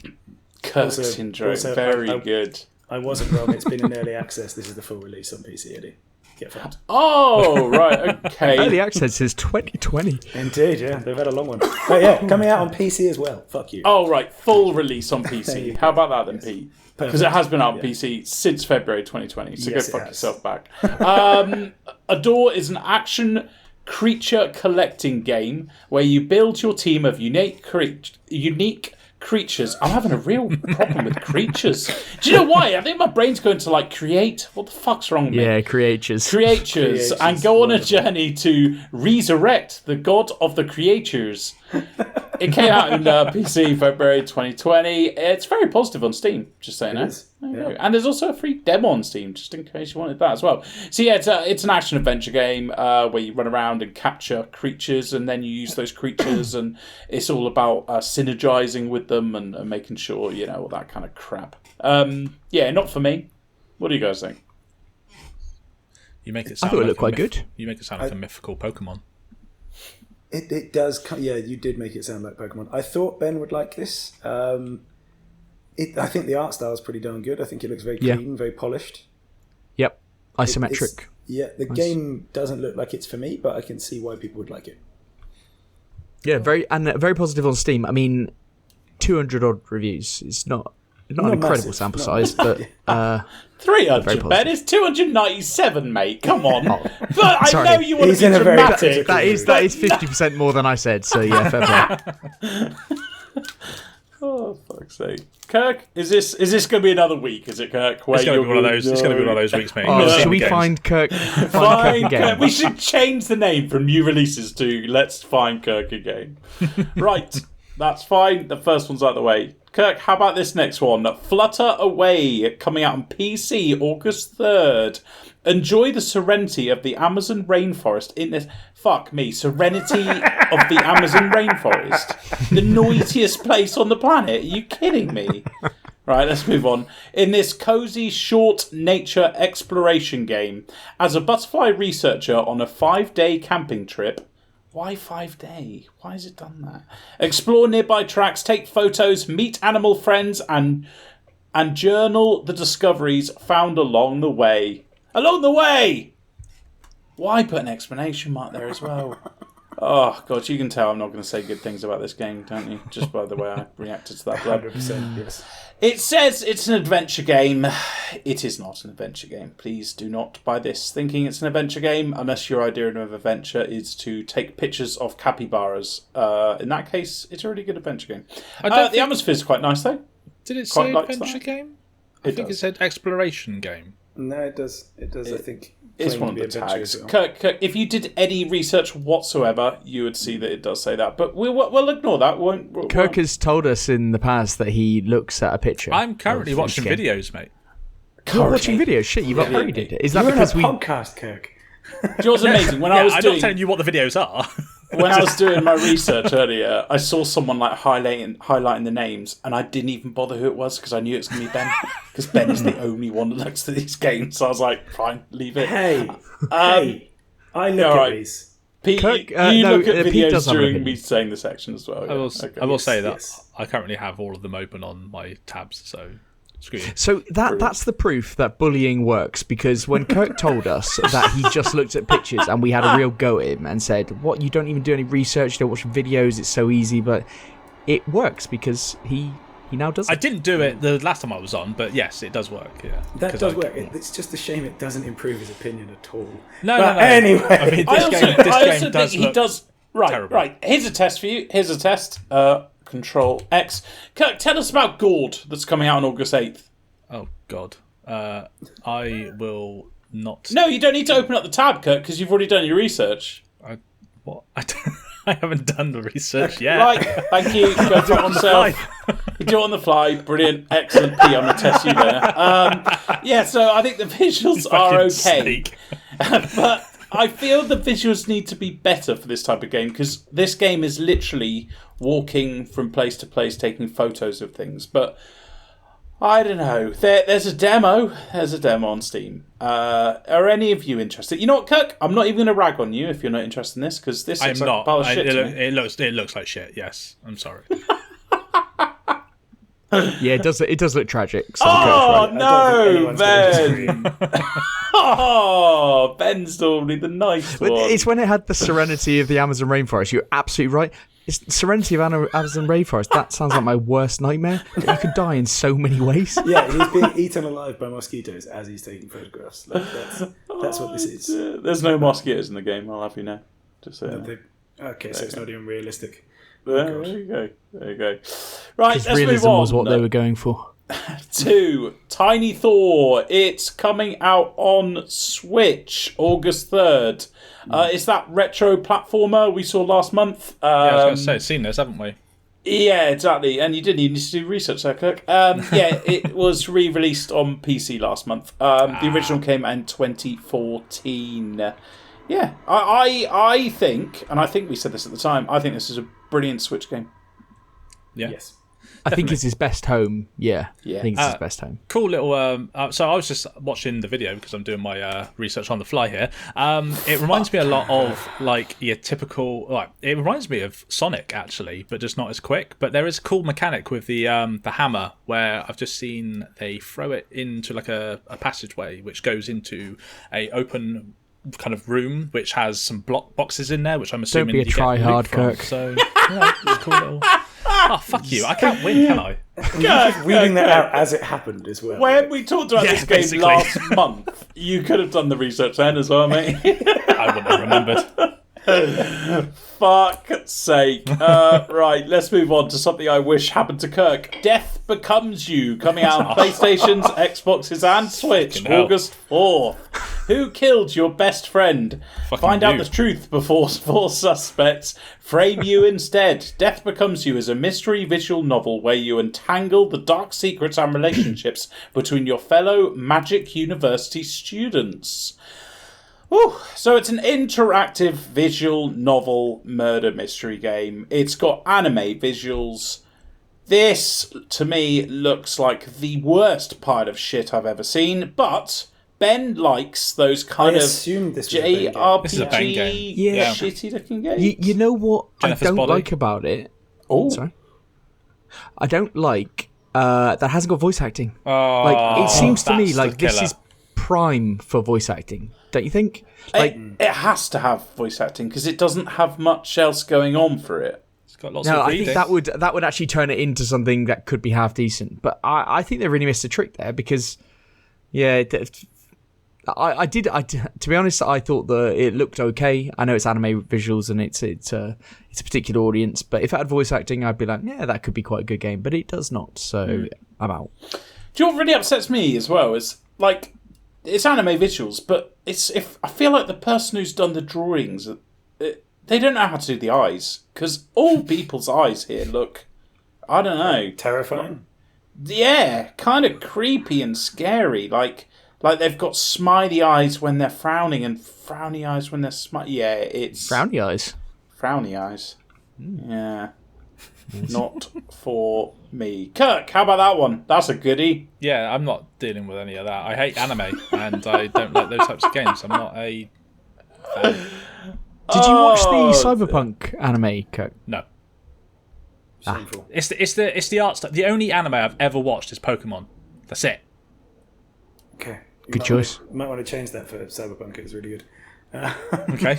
Kirk syndrome. Very good. I wasn't wrong. It's been in early access. This is the full release on PC, Eddie. Get fucked. Oh, right, okay. Early access is 2020. Indeed, yeah. They've had a long one. Oh, yeah, coming out on PC as well. Fuck you. Oh, right, full release on PC. How about that then, Pete? Because it has been out on PC since February 2020, so yes, go fuck yourself back. Adore is an action creature collecting game where you build your team of unique creatures. I'm having a real problem with creatures. Do you know why? I think my brain's going to like create. What the fuck's wrong with me? Yeah, creatures, and go on a journey to resurrect the god of the creatures. It came out in PC February 2020. It's very positive on Steam. Just saying that. Yeah. And there's also a free demo on Steam, just in case you wanted that as well. So yeah, it's an action adventure game where you run around and capture creatures, and then you use those creatures, and it's all about synergizing with them and making sure, you know, all that kind of crap. Yeah, not for me. What do you guys think? You make it sound. I thought it looked quite good. You make it sound like a mythical Pokemon. It does. Yeah, you did make it sound like Pokemon. I thought Ben would like this. I think the art style is pretty darn good. I think it looks very clean, very polished. Yep, isometric. The game doesn't look like it's for me, but I can see why people would like it. Yeah, very positive on Steam. I mean, 200 odd reviews. It's not an incredible massive, sample size, but 300, Ben. It's 297, mate. Come on. Oh, but I sorry. know you want He's to be in a very dramatic. that is 50% more than I said. So yeah, fair play. Oh, fuck's sake. Kirk, is this going to be another week? Is it, Kirk? It's going to be one of those. It's going to be one of those weeks, mate. Should we find Kirk? Find again? Kirk. We should change the name from new releases to Let's Find Kirk Again. Right, that's fine. The first one's out of the way. Kirk, how about this next one? Flutter Away, coming out on PC August 3rd. Enjoy the serenity of the Amazon rainforest in this... Fuck me, serenity of the Amazon rainforest? The noisiest place on the planet? Are you kidding me? Right, let's move on. In this cozy, short nature exploration game, as a butterfly researcher on a 5-day camping trip... Why 5-day? Why has it done that? Explore nearby tracks, take photos, meet animal friends, and journal the discoveries found along the way. Along the way! Why put an exclamation mark there as well? Oh, God, you can tell I'm not going to say good things about this game, don't you? Just by the way I reacted to that blood. 100%, yes. It says it's an adventure game. It is not an adventure game. Please do not buy this thinking it's an adventure game unless your idea of adventure is to take pictures of capybaras. In that case, it's a really good adventure game. The atmosphere is quite nice, though. Did it say adventure game? I think it said exploration game. No, it does. I think it's one of the tags. Kirk, if you did any research whatsoever, you would see that it does say that. But we'll ignore that. Kirk has told us in the past that he looks at a picture. I'm currently watching videos, mate. You're watching videos? Shit, you've upgraded. Is that because we... podcast, Kirk? Do you know what's amazing? I'm not telling you what the videos are. When I was doing my research earlier, I saw someone like highlighting the names, and I didn't even bother who it was because I knew it's going to be Ben, because Ben is the only one that looks at these games. So I was like, fine, leave it. Hey, I look at these. Pete, Kirk, you look at Pete videos during me saying the section as well. I will say that I currently have all of them open on my tabs, so... So that's the proof that bullying works, because when Kirk told us that he just looked at pictures and we had a real go at him and said, what, you don't even do any research, you don't watch videos, it's so easy, but it works because he now does it. I didn't do it the last time I was on, but yes, it does work. Yeah, that does work. It's just a shame it doesn't improve his opinion at all. No. Anyway, I mean, this game does look terrible. Right. Here's a test for you. Here's a test. Control X. Kirk, tell us about Gord that's coming out on August 8th. Oh, God. I will not... No, you don't need to open up the tab, Kirk, because you've already done your research. What? I haven't done the research yet. Right, thank you. Go do it on the fly. You do it on the fly. Brilliant. Excellent, Pete. I'm going to test you there. So I think the visuals are okay. But I feel the visuals need to be better for this type of game, because this game is literally walking from place to place, taking photos of things. But I don't know. There's a demo. There's a demo on Steam. Are any of you interested? You know what, Kirk? I'm not even going to rag on you if you're not interested in this, because this looks like a pile of shit to me. It looks like shit. Yes, I'm sorry. Yeah, it does look tragic. So no, Ben! Ben's normally the nice one. It's when it had the serenity of the Amazon rainforest. You're absolutely right. It's the serenity of Amazon rainforest. That sounds like my worst nightmare. You could die in so many ways. Yeah, he's being eaten alive by mosquitoes as he's taking photographs. That's what this is. There's no mosquitoes in the game, I'll have you know. Just so okay, so it's not even realistic. There you go. Right, let's realism move on. Was what they were going for. 2. Tiny Thor. It's coming out on Switch August 3rd. It's that retro platformer we saw last month. I was going to say, seen this, haven't we? Yeah, exactly. And you didn't even need to do research there, Kirk. It was re-released on PC last month. The original came out in 2014. Yeah, I think, and I think we said this at the time, I think this is a brilliant Switch game. Yeah. Yes. I think it's his best home. Yeah. I think it's his best home. Cool little. So I was just watching the video because I'm doing my research on the fly here. It reminds me a lot of like your typical. Like it reminds me of Sonic actually, but just not as quick. But there is a cool mechanic with the hammer where I've just seen they throw it into like a passageway which goes into a open kind of room which has some block boxes in there, which I'm assuming Don't be a try-hard, Kirk. So yeah, it's a cool little. Oh, fuck you. I can't win, can I? Just reading that out as it happened as well. When we talked about this game basically. last month, you could have done the research then as well, mate. I wouldn't have remembered. Fuck's sake. Right, let's move on to something I wish happened to Kirk. Death Becomes You, coming out on PlayStations, Xboxes and Switch, Fucking hell. August 4th. Who killed your best friend? Find out the truth before four suspects frame you instead. Death Becomes You is a mystery visual novel where you entangle the dark secrets and relationships between your fellow Magic University students. Ooh, so it's an interactive visual novel murder mystery game. It's got anime visuals. This, to me, looks like the worst pile of shit I've ever seen, but Ben likes those kind of JRPG This is a bang game. Yeah. shitty-looking games. You know what Jennifer's I don't Body. like about it? Oh, Sorry. I don't like that hasn't got voice acting. Oh, Like it seems to me that's like the this killer. is prime for voice acting. Don't you think? Like it has to have voice acting because it doesn't have much else going on for it. It's got lots no, of I think reading. that would actually turn it into something that could be half decent. But I think they really missed a trick there because I did to be honest, I thought that it looked okay. I know it's anime visuals and it's a particular audience, but if it had voice acting, I'd be like, yeah, that could be quite a good game. But it does not, so I'm out. Do you know what really upsets me as well is like it's anime visuals, but if I feel like the person who's done the drawings, they don't know how to do the eyes because all people's eyes here look, I don't know, Terrifying. Yeah, kind of creepy and scary. Like they've got smiley eyes when they're frowning and frowny eyes when they're Yeah, it's Frowny eyes. Frowny eyes. Yeah. Not for me. Kirk, how about that one? That's a goodie. Yeah, I'm not dealing with any of that. I hate anime, and I don't like those types of games. I'm not a fan. Did you watch the Cyberpunk anime, Kirk? No. Shameful. It's the art stuff. The only anime I've ever watched is Pokemon. That's it. Okay. Good choice. Might want to change that for Cyberpunk. It was really good. Okay.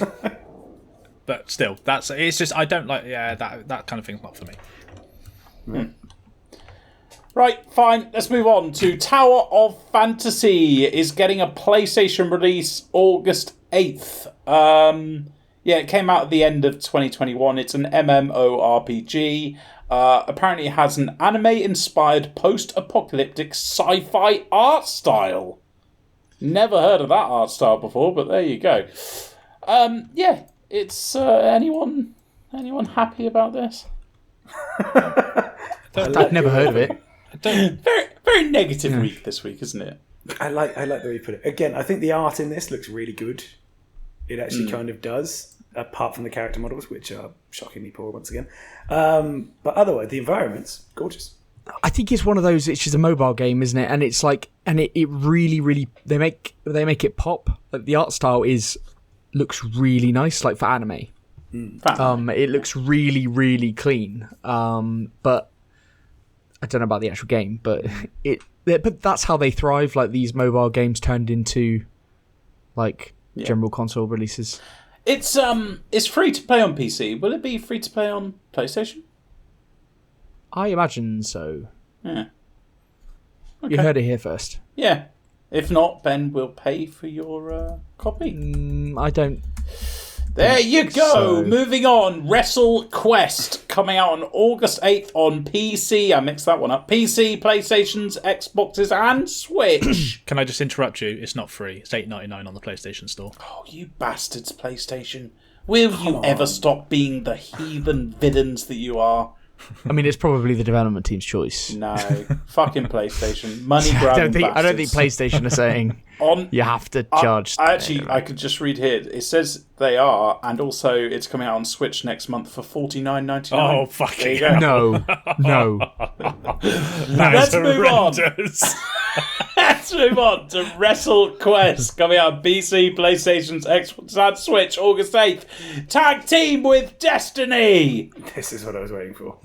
But still, it's just I don't like that kind of thing's not for me. Right, fine. Let's move on to Tower of Fantasy is getting a PlayStation release August 8th. It came out at the end of 2021. It's an MMORPG. Apparently it has an anime-inspired post-apocalyptic sci-fi art style. Never heard of that art style before, but there you go. It's anyone happy about this? I've never heard of it. Very, very negative week this week, isn't it? I like the way you put it. Again, I think the art in this looks really good. It actually kind of does, apart from the character models, which are shockingly poor once again. But otherwise, the environment's gorgeous. I think it's one of those. It's just a mobile game, isn't it? And it's like, and it really, really they make it pop. Like the art style looks really nice, like for anime. It looks really, really clean. But I don't know about the actual game, but but that's how they thrive. Like these mobile games turned into like general console releases. It's free to play on PC. Will it be free to play on PlayStation? I imagine so. Yeah. Okay. You heard it here first. Yeah. If not, Ben will pay for your copy. I don't. There you go. So. Moving on. Wrestle Quest coming out on August 8th on PC. I mixed that one up. PC, PlayStations, Xboxes, and Switch. Can I just interrupt you? It's not free. It's $8.99 on the PlayStation Store. Oh, you bastards, PlayStation. Will you ever stop being the heathen villains that you are? I mean, it's probably the development team's choice. No, fucking PlayStation. Money grabbing I don't think PlayStation are saying you have to charge. I could just read here. It says they are, and also it's coming out on Switch next month for $49.99. Oh, fucking no. Let's move on. Let's move on to WrestleQuest, coming out on PC, PlayStation, Xbox, and Switch, August 8th. Tag team with Destiny. This is what I was waiting for.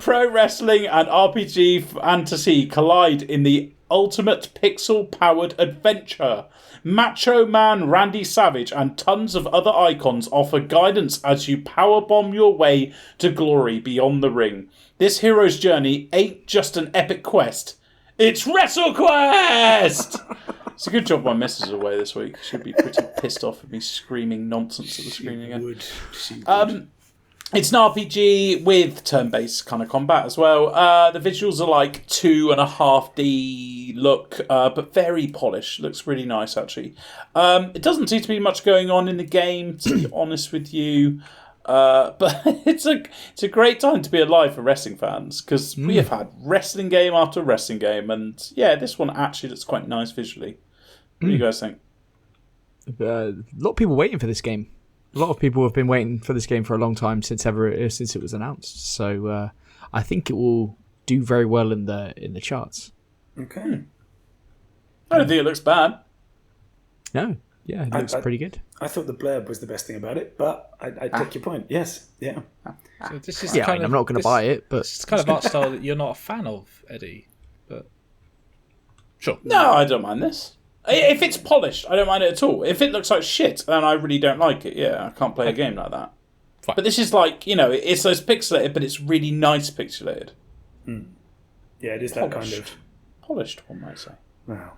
Pro wrestling and RPG fantasy collide in the ultimate pixel-powered adventure. Macho Man Randy Savage and tons of other icons offer guidance as you powerbomb your way to glory beyond the ring. This hero's journey ain't just an epic quest. It's WrestleQuest! It's a good job my missus is away this week. She'd be pretty pissed off at me screaming nonsense at the screen again. She would. It's an RPG with turn-based kind of combat as well. The visuals are like 2.5D look, but very polished. Looks really nice, actually. It doesn't seem to be much going on in the game, to be honest with you. But it's a great time to be alive for wrestling fans, because we have had wrestling game after wrestling game, and yeah, this one actually looks quite nice visually. What do you guys think? A lot of people waiting for this game. A lot of people have been waiting for this game for a long time since it was announced. So I think it will do very well in the charts. Okay. I don't think it looks bad. No, yeah, it looks pretty good. I thought the blurb was the best thing about it, but I take your point. Yes, yeah. So this is I'm not going to buy it, but it's kind of art style that you're not a fan of, Eddie. But sure. No, I don't mind this. If it's polished, I don't mind it at all. If it looks like shit, then I really don't like it. Yeah, I can't play a game like that. Fine. But this is like, it's those pixelated, but it's really nice pixelated. Yeah, it is that kind of polished, one might say. Wow.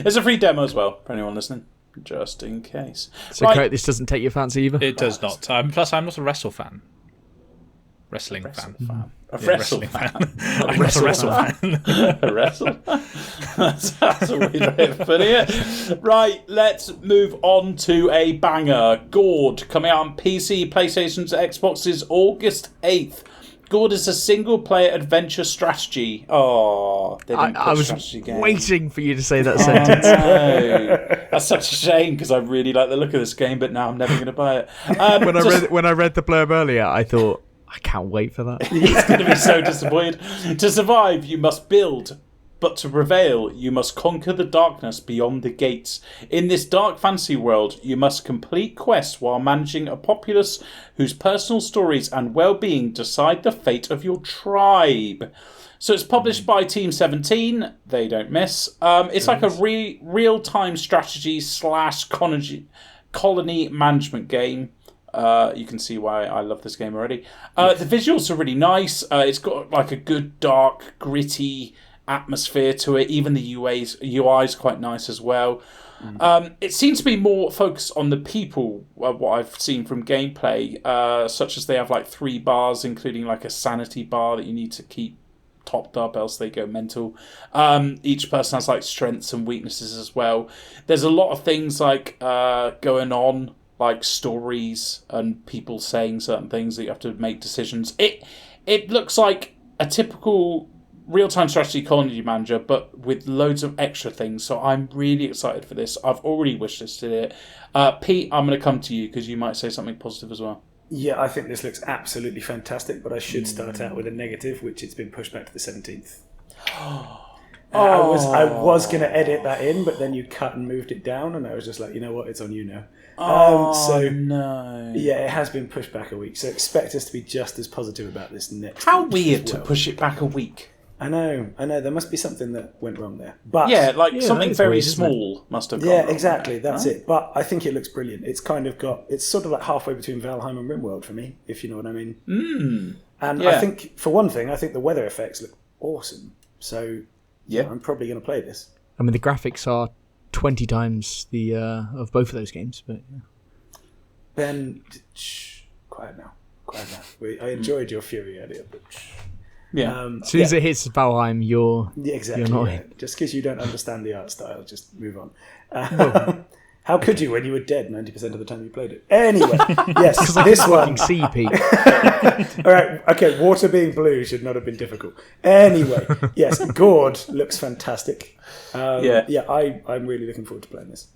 There's a free demo as well for anyone listening, just in case. So, Kurt, this doesn't take your fancy either? It does not. Plus, I'm not a wrestling fan. A wrestle fan. I'm not a wrestle fan. A wrestle? That's a weird way of putting it. Right, let's move on to a banger. Gord, coming out on PC, PlayStation's, Xbox's August 8th. Gord is a single-player adventure strategy. Oh, they didn't put I was strategy game. waiting for you to say that sentence. No. That's such a shame, because I really like the look of this game, but now I'm never going to buy it. When I read the blurb earlier, I thought, I can't wait for that. He's going to be so disappointed. To survive, you must build. But to prevail, you must conquer the darkness beyond the gates. In this dark fantasy world, you must complete quests while managing a populace whose personal stories and well-being decide the fate of your tribe. So it's published by Team 17. They don't miss. It's like a real-time strategy / colony management game. You can see why I love this game already. The visuals are really nice. It's got like a good, dark, gritty atmosphere to it. Even the UI is quite nice as well. It seems to be more focused on the people, what I've seen from gameplay, such as they have like 3 bars, including like a sanity bar that you need to keep topped up, else they go mental. Each person has like strengths and weaknesses as well. There's a lot of things like going on, like stories and people saying certain things that you have to make decisions. It looks like a typical real-time strategy colony manager, but with loads of extra things. So I'm really excited for this. I've already wishlisted it. Pete, I'm going to come to you because you might say something positive as well. Yeah, I think this looks absolutely fantastic, but I should start out with a negative, which it's been pushed back to the 17th. I was going to edit that in, but then you cut and moved it down, and I was just like, you know what, it's on you now. No. Yeah, it has been pushed back a week, so expect us to be just as positive about this next How week weird as well. to push it back a week. I know. There must be something that went wrong there. But Something very small must have gone wrong. Yeah, exactly. That's it. But I think it looks brilliant. It's kind of it's sort of like halfway between Valheim and RimWorld for me, if you know what I mean. I think, for one thing, I think the weather effects look awesome. So I'm probably going to play this. I mean, the graphics are 20 times the of both of those games. But Ben, quiet now. I enjoyed your fury earlier, but as soon as it hits Valheim, you're exactly. You're not Just because you don't understand the art style, just move on. How could you when you were dead 90% of the time you played it? Anyway, yes, this one. See, Pete. All right, okay, water being blue should not have been difficult. Anyway, yes, Gord looks fantastic. I'm really looking forward to playing this.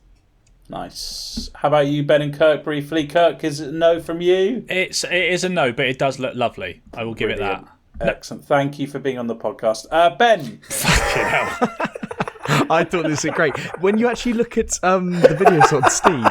Nice. How about you, Ben and Kirk, briefly? Kirk, is it a no from you? It is a no, but it does look lovely. I will give it that. Excellent. Thank you for being on the podcast. Ben. Fucking hell. I thought this was great. When you actually look at the videos on Steam,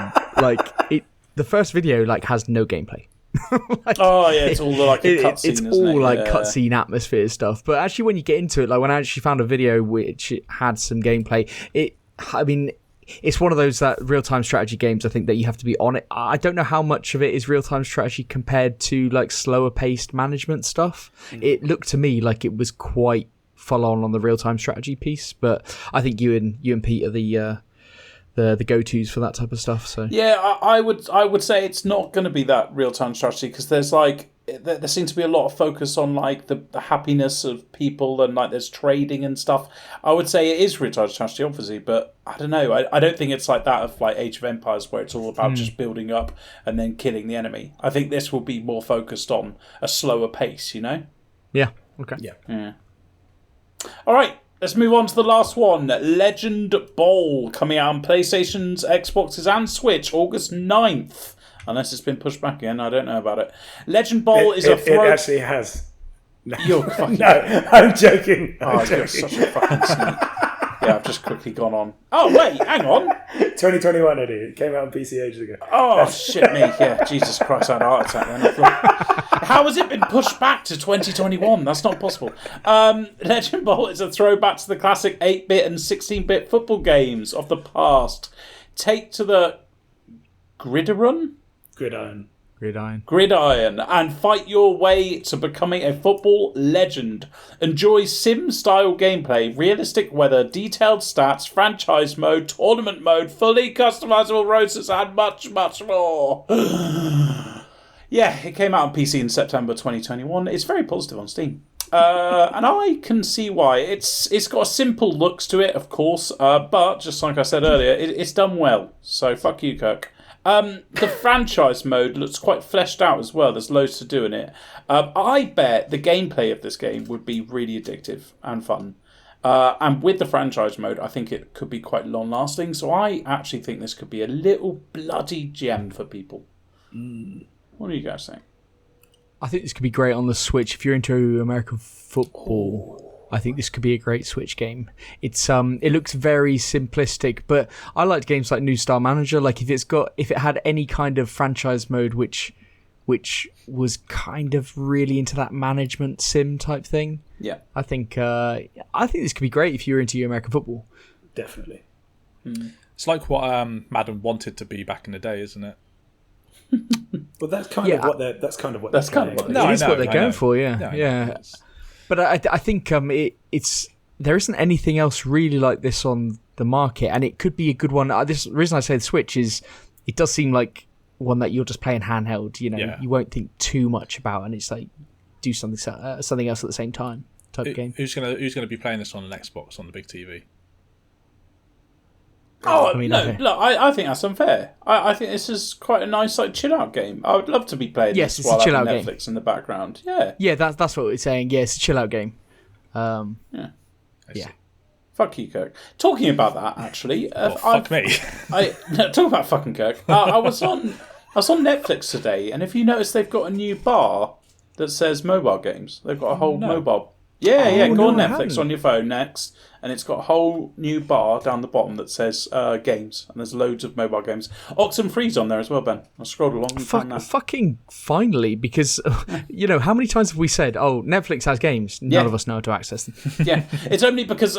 the first video has no gameplay. It's all like a cutscene. It's all cutscene atmosphere stuff. But actually, when you get into it, when I actually found a video which had some gameplay, it's one of those real-time strategy games. I think that you have to be on it. I don't know how much of it is real-time strategy compared to slower-paced management stuff. It looked to me like it was quite full on the real-time strategy piece, but I think you and Pete are the go-tos for that type of stuff. So I would say it's not going to be that real-time strategy, because there's there seems to be a lot of focus on the happiness of people, and there's trading and stuff. I would say it is real-time strategy, obviously, but I don't know. I don't think it's like that of Age of Empires, where it's all about just building up and then killing the enemy. I think this will be more focused on a slower pace. Yeah. Okay. Yeah. All right, let's move on to the last one. Legend Bowl, coming out on PlayStations, Xboxes and Switch, August 9th. Unless it's been pushed back again, I don't know about it. Legend Bowl is a throw... It actually has. No, you're fucking... No, I'm joking. You're such a fucking sneak. Yeah, I've just quickly gone on. Oh, wait, hang on. 2021, Eddie. It came out on PC ages ago. Oh, shit me. Yeah, Jesus Christ, I had a heart attack then. I thought, how has it been pushed back to 2021? That's not possible. Legend Bowl is a throwback to the classic 8-bit and 16-bit football games of the past. Take to the gridiron and fight your way to becoming a football legend. Enjoy sim-style gameplay, realistic weather, detailed stats, franchise mode, tournament mode, fully customizable rosters, and much, much more. Yeah, it came out on PC in September 2021. It's very positive on Steam. And I can see why. It's got a simple looks to it, of course, but just like I said earlier, it's done well. So fuck you, Kirk. The franchise mode looks quite fleshed out as well. There's loads to do in it. I bet the gameplay of this game would be really addictive and fun. And with the franchise mode, I think it could be quite long-lasting. So I actually think this could be a little bloody gem for people. What do you guys think? I think this could be great on the Switch. If you're into American football, I think this could be a great Switch game. It looks very simplistic, but I liked games like New Star Manager. If it had any kind of franchise mode which was kind of really into that management sim type thing. Yeah, I think this could be great if you're into your American football. Definitely. It's like what Madden wanted to be back in the day, isn't it? Well, that's kind of what they're going for. Yeah. But I think there isn't anything else really like this on the market, and it could be a good one. The reason I say the Switch is it does seem like one that you're just playing handheld. You won't think too much about, and it's do something else at the same time type of game. Who's gonna be playing this on an Xbox on the big TV? I think that's unfair. I think this is quite a nice chill out game. I would love to be playing this while having Netflix in the background. Yeah, that's what we're saying. Yeah, it's a chill out game. Yeah. Fuck you, Kirk. Talking about that, actually, fuck me. Talk about fucking Kirk. I was on Netflix today, and if you notice, they've got a new bar that says mobile games. They've got a whole mobile. Go on Netflix on your phone next, and it's got a whole new bar down the bottom that says games, and there's loads of mobile games. Oxenfree's on there as well, Ben. I scrolled along. Fucking finally, because how many times have we said, "Oh, Netflix has games"? None of us know how to access them. Yeah, it's only because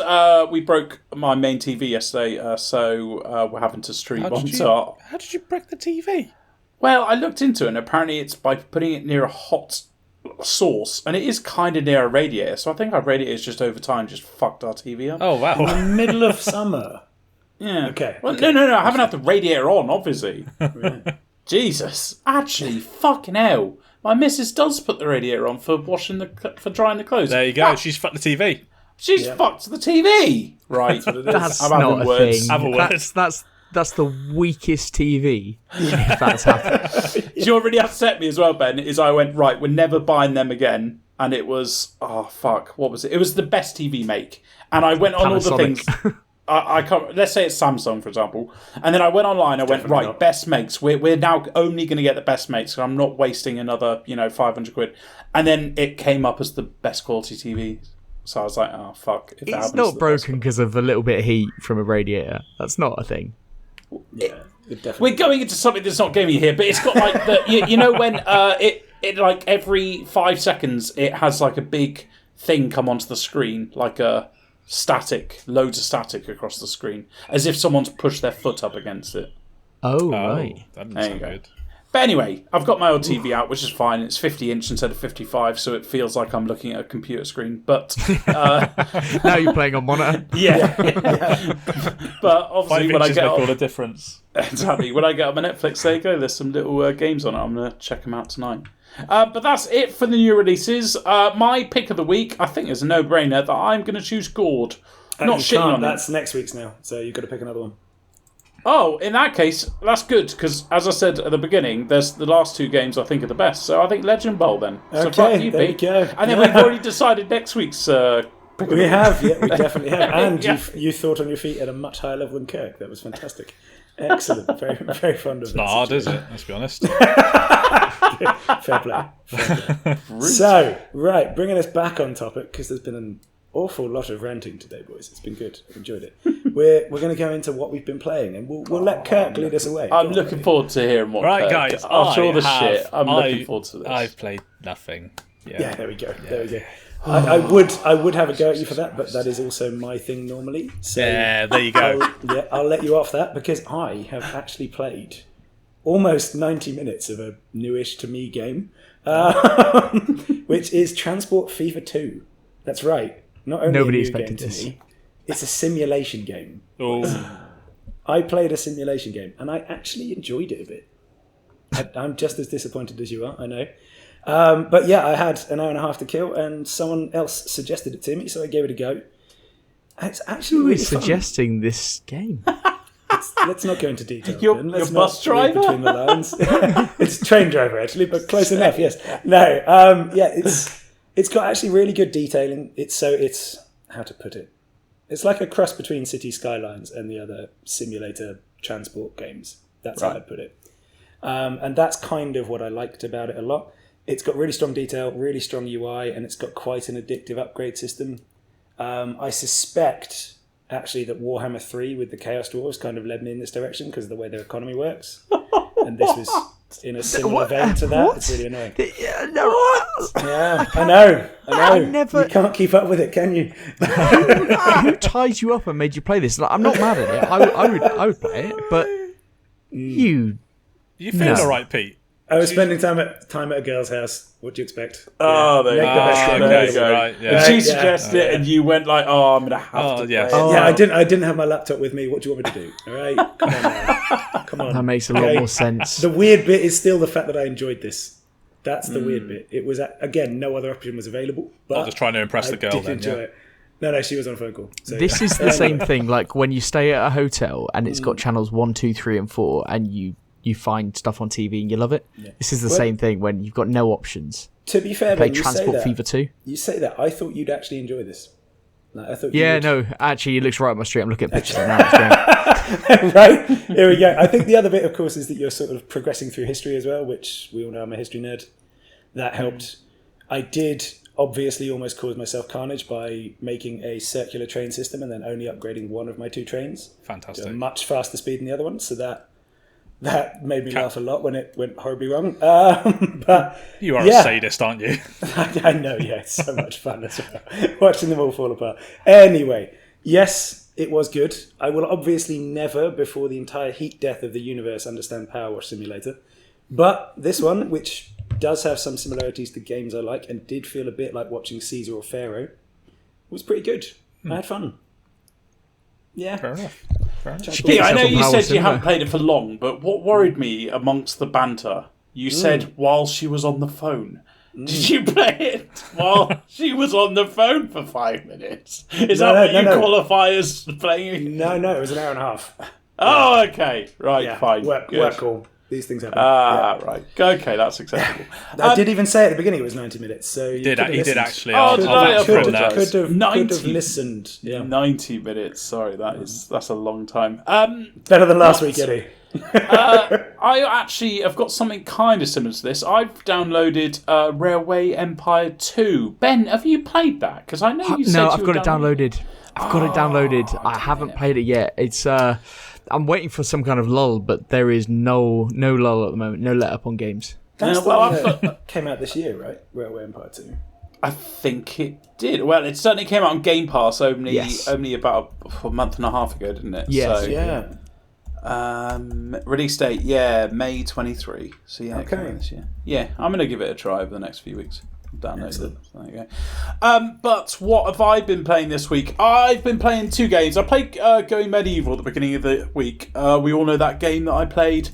we broke my main TV yesterday, so we're having to stream on. How did you break the TV? Well, I looked into it, and apparently it's by putting it near a hot source, and it is kind of near a radiator, so I think our radiators just over time just fucked our TV up. Oh wow. In the middle of summer. Yeah. Okay. Well, no, I haven't had the radiator on, obviously. Jesus, actually, fucking hell, my missus does put the radiator on for drying the clothes. There you go. She's fucked the TV. She's fucked the TV. Right. That's not a thing. Have a word. that's the weakest TV. If that's happened. Do you know what really upset me as well, Ben? Is I went, right, we're never buying them again. And it was, what was it? It was the best TV make. And I went on all the things. I can't. Let's say it's Samsung, for example. And then I went online. I went, right, not. Best makes. We're now only going to get the best makes. So I'm not wasting another, 500 quid. And then it came up as the best quality TV. So I was like, oh fuck. It's not broken because of a little bit of heat from a radiator. That's not a thing. We're going into something that's not gaming here, but it's got like the when it like every 5 seconds it has like a big thing come onto the screen, like a loads of static across the screen, as if someone's pushed their foot up against it. Oh right, that doesn't sound good. But anyway, I've got my old TV out, which is fine. It's 50-inch instead of 55, so it feels like I'm looking at a computer screen. But now you're playing on monitor. Yeah. But obviously, when I get all the difference. Exactly. When I get on my Netflix, there you go. There's some little games on it. I'm going to check them out tonight. But that's it for the new releases. My pick of the week, I think, is a no-brainer that I'm going to choose Gord. Not shitting on it. That's next week's now, so you've got to pick another one. Oh, in that case, that's good, because as I said at the beginning, there's the last 2 games I think are the best. So I think Legend Bowl then. Okay, so you, there you go. And then we've already decided next week's we have, we definitely have. And you thought on your feet at a much higher level than Kirk. That was fantastic. Excellent. Very, very fond of it. It's not hard, is it? Let's be honest. Fair play. So, right, bringing us back on topic, because there's been an awful lot of ranting today, boys. It's been good. I've enjoyed it. We're going to go into what we've been playing, and we'll let Kirk lead us away. I'm looking forward to hearing what. Right, Kirk, guys. After all the shit, I'm looking forward to this. I've played nothing. Yeah, there we go. Yeah. There we go. I would have a go at you for that, but that is also my thing normally. So yeah, there you go. I'll let you off that because I have actually played almost 90 minutes of a newish to me game, which is Transport Fever 2. That's right. Not only nobody a new expected game this. To me, it's a simulation game. Oh. I played a simulation game and I actually enjoyed it a bit. I'm just as disappointed as you are, I know. But yeah, I had an hour and a half to kill, and someone else suggested it to me, so I gave it a go. And it's actually Who really is fun. suggesting this game? Let's not go into detail. Your bus driver? Between the lines. It's a train driver, actually, but close enough. Yes. No. It's got actually really good detailing. It's how to put it. It's like a cross between City Skylines and the other simulator transport games. That's how I'd put it. And that's kind of what I liked about it a lot. It's got really strong detail, really strong UI, and it's got quite an addictive upgrade system. I suspect, actually, that Warhammer 3 with the Chaos Dwarves kind of led me in this direction because of the way their economy works. And this was in a similar vein to that. What? It's really annoying. Yeah, I know. You can't keep up with it, can you? Who ties you up and made you play this? Like, I'm not mad at it. I would play it, but you feel all right, Pete? I was spending time at a girl's house. What do you expect? Oh, there you go. Right, yeah. And she suggested it, and you went like, "Oh, I'm gonna have to." Yeah. Play it. Yeah, I didn't have my laptop with me. What do you want me to do? All right, come on, now. Come on. That makes a lot more sense. The weird bit is still the fact that I enjoyed this. That's the weird bit. It was again, no other option was available. But I'm just trying to impress the girl. Did enjoy it. No, she was on a phone call. So, this is the same thing. Like when you stay at a hotel and it's got channels 1, 2, 3, and 4, and you find stuff on TV and you love it. Yeah. This is the same thing when you've got no options. To be fair, play when Transport Fever 2. You say that. I thought you'd actually enjoy this. Like, I thought. No, actually, it looks right up my street. I'm looking at pictures now. It's right, here we go. I think the other bit, of course, is that you're sort of progressing through history as well, which we all know I'm a history nerd. That helped. I did obviously almost cause myself carnage by making a circular train system and then only upgrading one of my 2 trains. Fantastic. To a much faster speed than the other one, so that made me laugh a lot when it went horribly wrong. But you are a sadist, aren't you? I know, yeah. It's so much fun as well. Watching them all fall apart. Anyway, yes, it was good. I will obviously never, before the entire heat death of the universe, understand Power Wash Simulator. But this one, which does have some similarities to games I like and did feel a bit like watching Caesar or Pharaoh, was pretty good. I had fun. Yeah. Fair enough. Yeah, I know you said you haven't played it for long, but what worried me amongst the banter, you said while she was on the phone. Did you play it while she was on the phone for 5 minutes? Is that what you qualify as playing? No, it was an hour and a half. Oh, okay. Right, fine. Work call. These things happen. Right. Okay, that's acceptable. I did even say at the beginning it was 90 minutes, so you He did actually. Could have 90 listened. Yeah. 90 minutes. Sorry, that's a long time. Better than last week, Eddie. I actually have got something kind of similar to this. I've downloaded Railway Empire 2. Ben, have you played that? Because I know you said I've got it downloaded. I haven't played it yet. It's I'm waiting for some kind of lull, but there is no lull at the moment. No let up on games. That's the one that came out this year, right? Railway Empire 2. I think it did. Well, it certainly came out on Game Pass only about a month and a half ago, didn't it? Yes. So, Yeah. Release date, May 23. So it came out this year. Yeah, I'm going to give it a try over the next few weeks. Download it. There you go. But what have I been playing this week? I've been playing 2 games. I played Going Medieval at the beginning of the week. We all know that game that I played.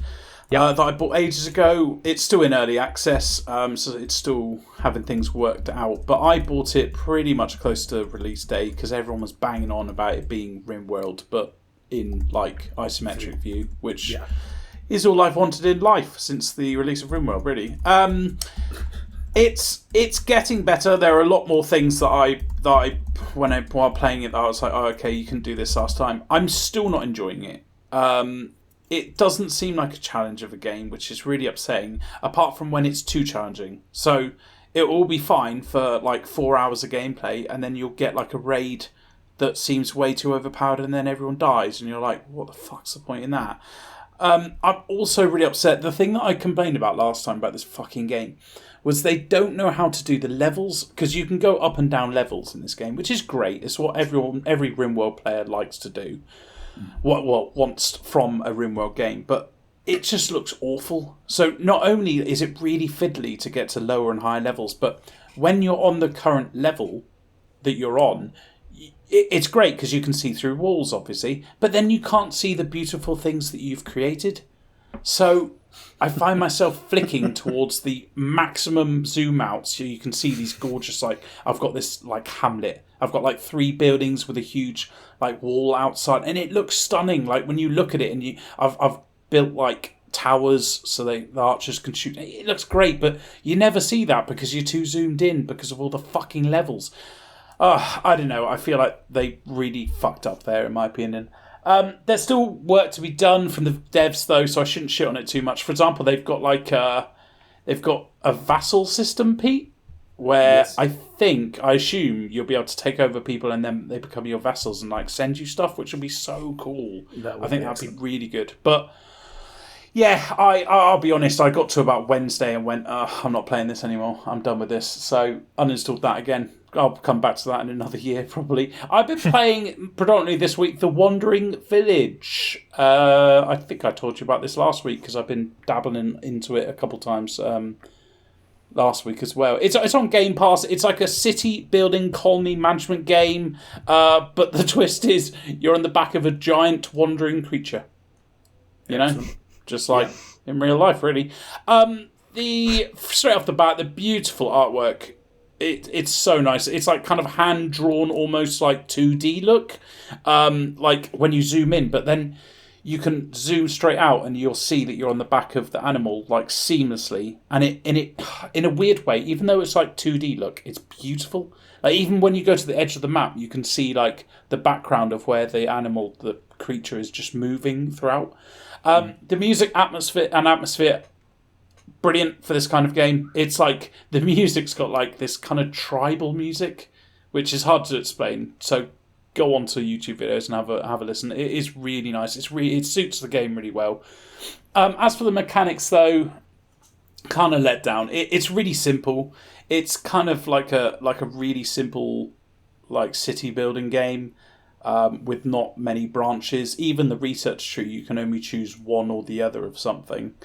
That I bought ages ago. It's still in early access, so it's still having things worked out. But I bought it pretty much close to release day because everyone was banging on about it being RimWorld, but in like isometric view, which is all I've wanted in life since the release of RimWorld. Really, it's getting better. There are a lot more things while playing it, I was like, oh, okay, you can do this last time. I'm still not enjoying it. It doesn't seem like a challenge of a game, which is really upsetting, apart from when it's too challenging. So it will be fine for like 4 hours of gameplay, and then you'll get like a raid that seems way too overpowered, and then everyone dies, and you're like, what the fuck's the point in that? I'm also really upset. The thing that I complained about last time about this fucking game was they don't know how to do the levels, because you can go up and down levels in this game, which is great. It's what every RimWorld player likes to do. What wants from a RimWorld game, but it just looks awful. So not only is it really fiddly to get to lower and higher levels, but when you're on the current level that you're on, it's great because you can see through walls, obviously, but then you can't see the beautiful things that you've created. So I find myself flicking towards the maximum zoom out so you can see these gorgeous, like, I've got this like hamlet. I've got like 3 buildings with a huge like wall outside, and it looks stunning. Like when you look at it, and I've built like towers so the archers can shoot. It looks great, but you never see that because you're too zoomed in because of all the fucking levels. I don't know. I feel like they really fucked up there, in my opinion. There's still work to be done from the devs, though, so I shouldn't shit on it too much. For example, they've got a vassal system, Pete, where I assume you'll be able to take over people and then they become your vassals and like send you stuff, which would be so cool. I think that'd be really good. But yeah, I'll be honest, I got to about Wednesday and went, I'm not playing this anymore. I'm done with this. So uninstalled that again. I'll come back to that in another year, probably. I've been playing predominantly this week The Wandering Village. I think I told you about this last week because I've been dabbling into it a couple times last week as well. It's on Game Pass. It's like a city building colony management game, but the twist is you're on the back of a giant wandering creature. You know? Just like in real life, really. Straight off the bat, the beautiful artwork. It's so nice. It's like kind of hand drawn, almost like 2D look, like when you zoom in. But then you can zoom straight out, and you'll see that you're on the back of the animal like seamlessly. And it in a weird way, even though it's like 2D look, it's beautiful. Like even when you go to the edge of the map, you can see like the background of where the animal, the creature, is just moving throughout. The music, atmosphere. Brilliant for this kind of game. It's like the music's got like this kind of tribal music, which is hard to explain. So go onto YouTube videos and have a listen. It is really nice. It suits the game really well. As for the mechanics, though, kind of let down. It's really simple. It's kind of like a really simple like city building game with not many branches. Even the research tree, you can only choose one or the other of something.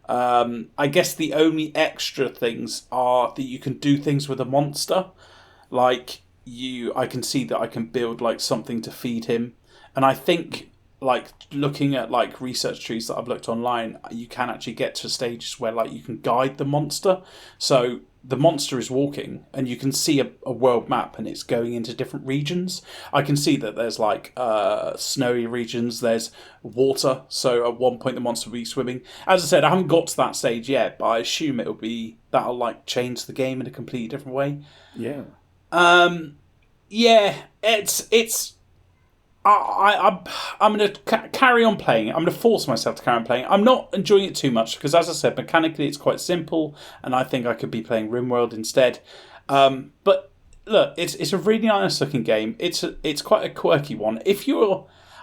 I guess the only extra things are that you can do things with a monster. Like I can see that I can build like something to feed him. And I think like looking at like research trees that I've looked online, you can actually get to stages where like you can guide the monster. So the monster is walking, and you can see a world map, and it's going into different regions. I can see that there's like snowy regions, there's water, so at one point the monster will be swimming. As I said, I haven't got to that stage yet, but I assume that'll like change the game in a completely different way. Yeah. Yeah, it's. I'm going to carry on playing it. I'm going to force myself to carry on playing it. I'm not enjoying it too much because, as I said, mechanically it's quite simple, and I think I could be playing RimWorld instead. But look, it's a really nice looking game. It's quite a quirky one.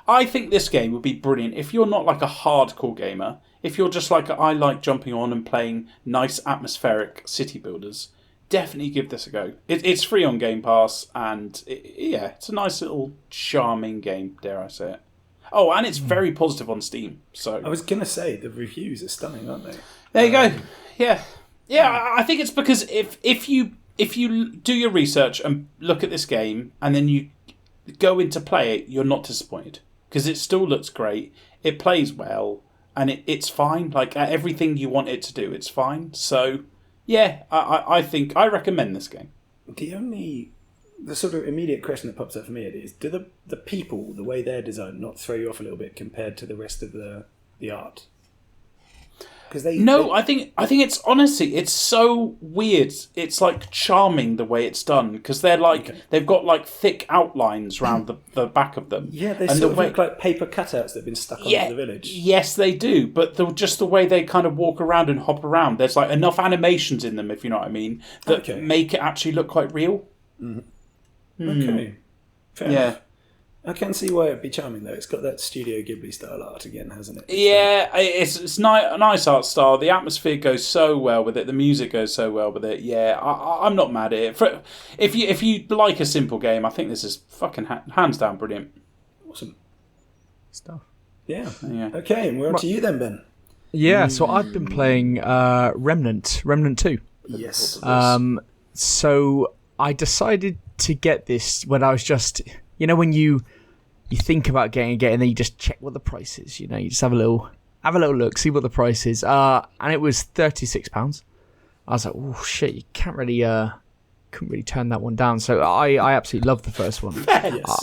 I think this game would be brilliant if you're not like a hardcore gamer. If you're just like I like jumping on and playing nice atmospheric city builders. Definitely give this a go. It's free on Game Pass, and it's a nice little charming game, dare I say it. Oh, and it's very positive on Steam. So I was going to say, the reviews are stunning, aren't they? There you go. Yeah. I think it's because if you do your research and look at this game, and then you go in to play it, you're not disappointed. Because it still looks great, it plays well, and it's fine. Like, everything you want it to do, it's fine. So... yeah, I recommend this game. The sort of immediate question that pops up for me is, do the people, the way they're designed, not throw you off a little bit compared to the rest of the art? I think it's honestly, it's so weird. It's like charming the way it's done because they're like they've got like thick outlines around the back of them. Yeah, they sort of look like paper cutouts that have been stuck onto the village. Yes, they do. But just the way they kind of walk around and hop around, there's like enough animations in them, if you know what I mean, that make it actually look quite real. Mm-hmm. Okay, fair enough. I can see why it'd be charming, though. It's got that Studio Ghibli style art again, hasn't it? It's a nice art style. The atmosphere goes so well with it. The music goes so well with it. Yeah, I'm not mad at it. If you like a simple game, I think this is fucking hands down brilliant. Awesome stuff. Yeah. Okay, and we're on to you then, Ben. Yeah, so I've been playing Remnant 2. Yes. So I decided to get this when I was just... you know, when you think about getting it, and then you just check what the price is. You know, you just have a little look, see what the price is. And it was £36. I was like, oh shit, you couldn't really turn that one down. So I absolutely love the first one. Yes.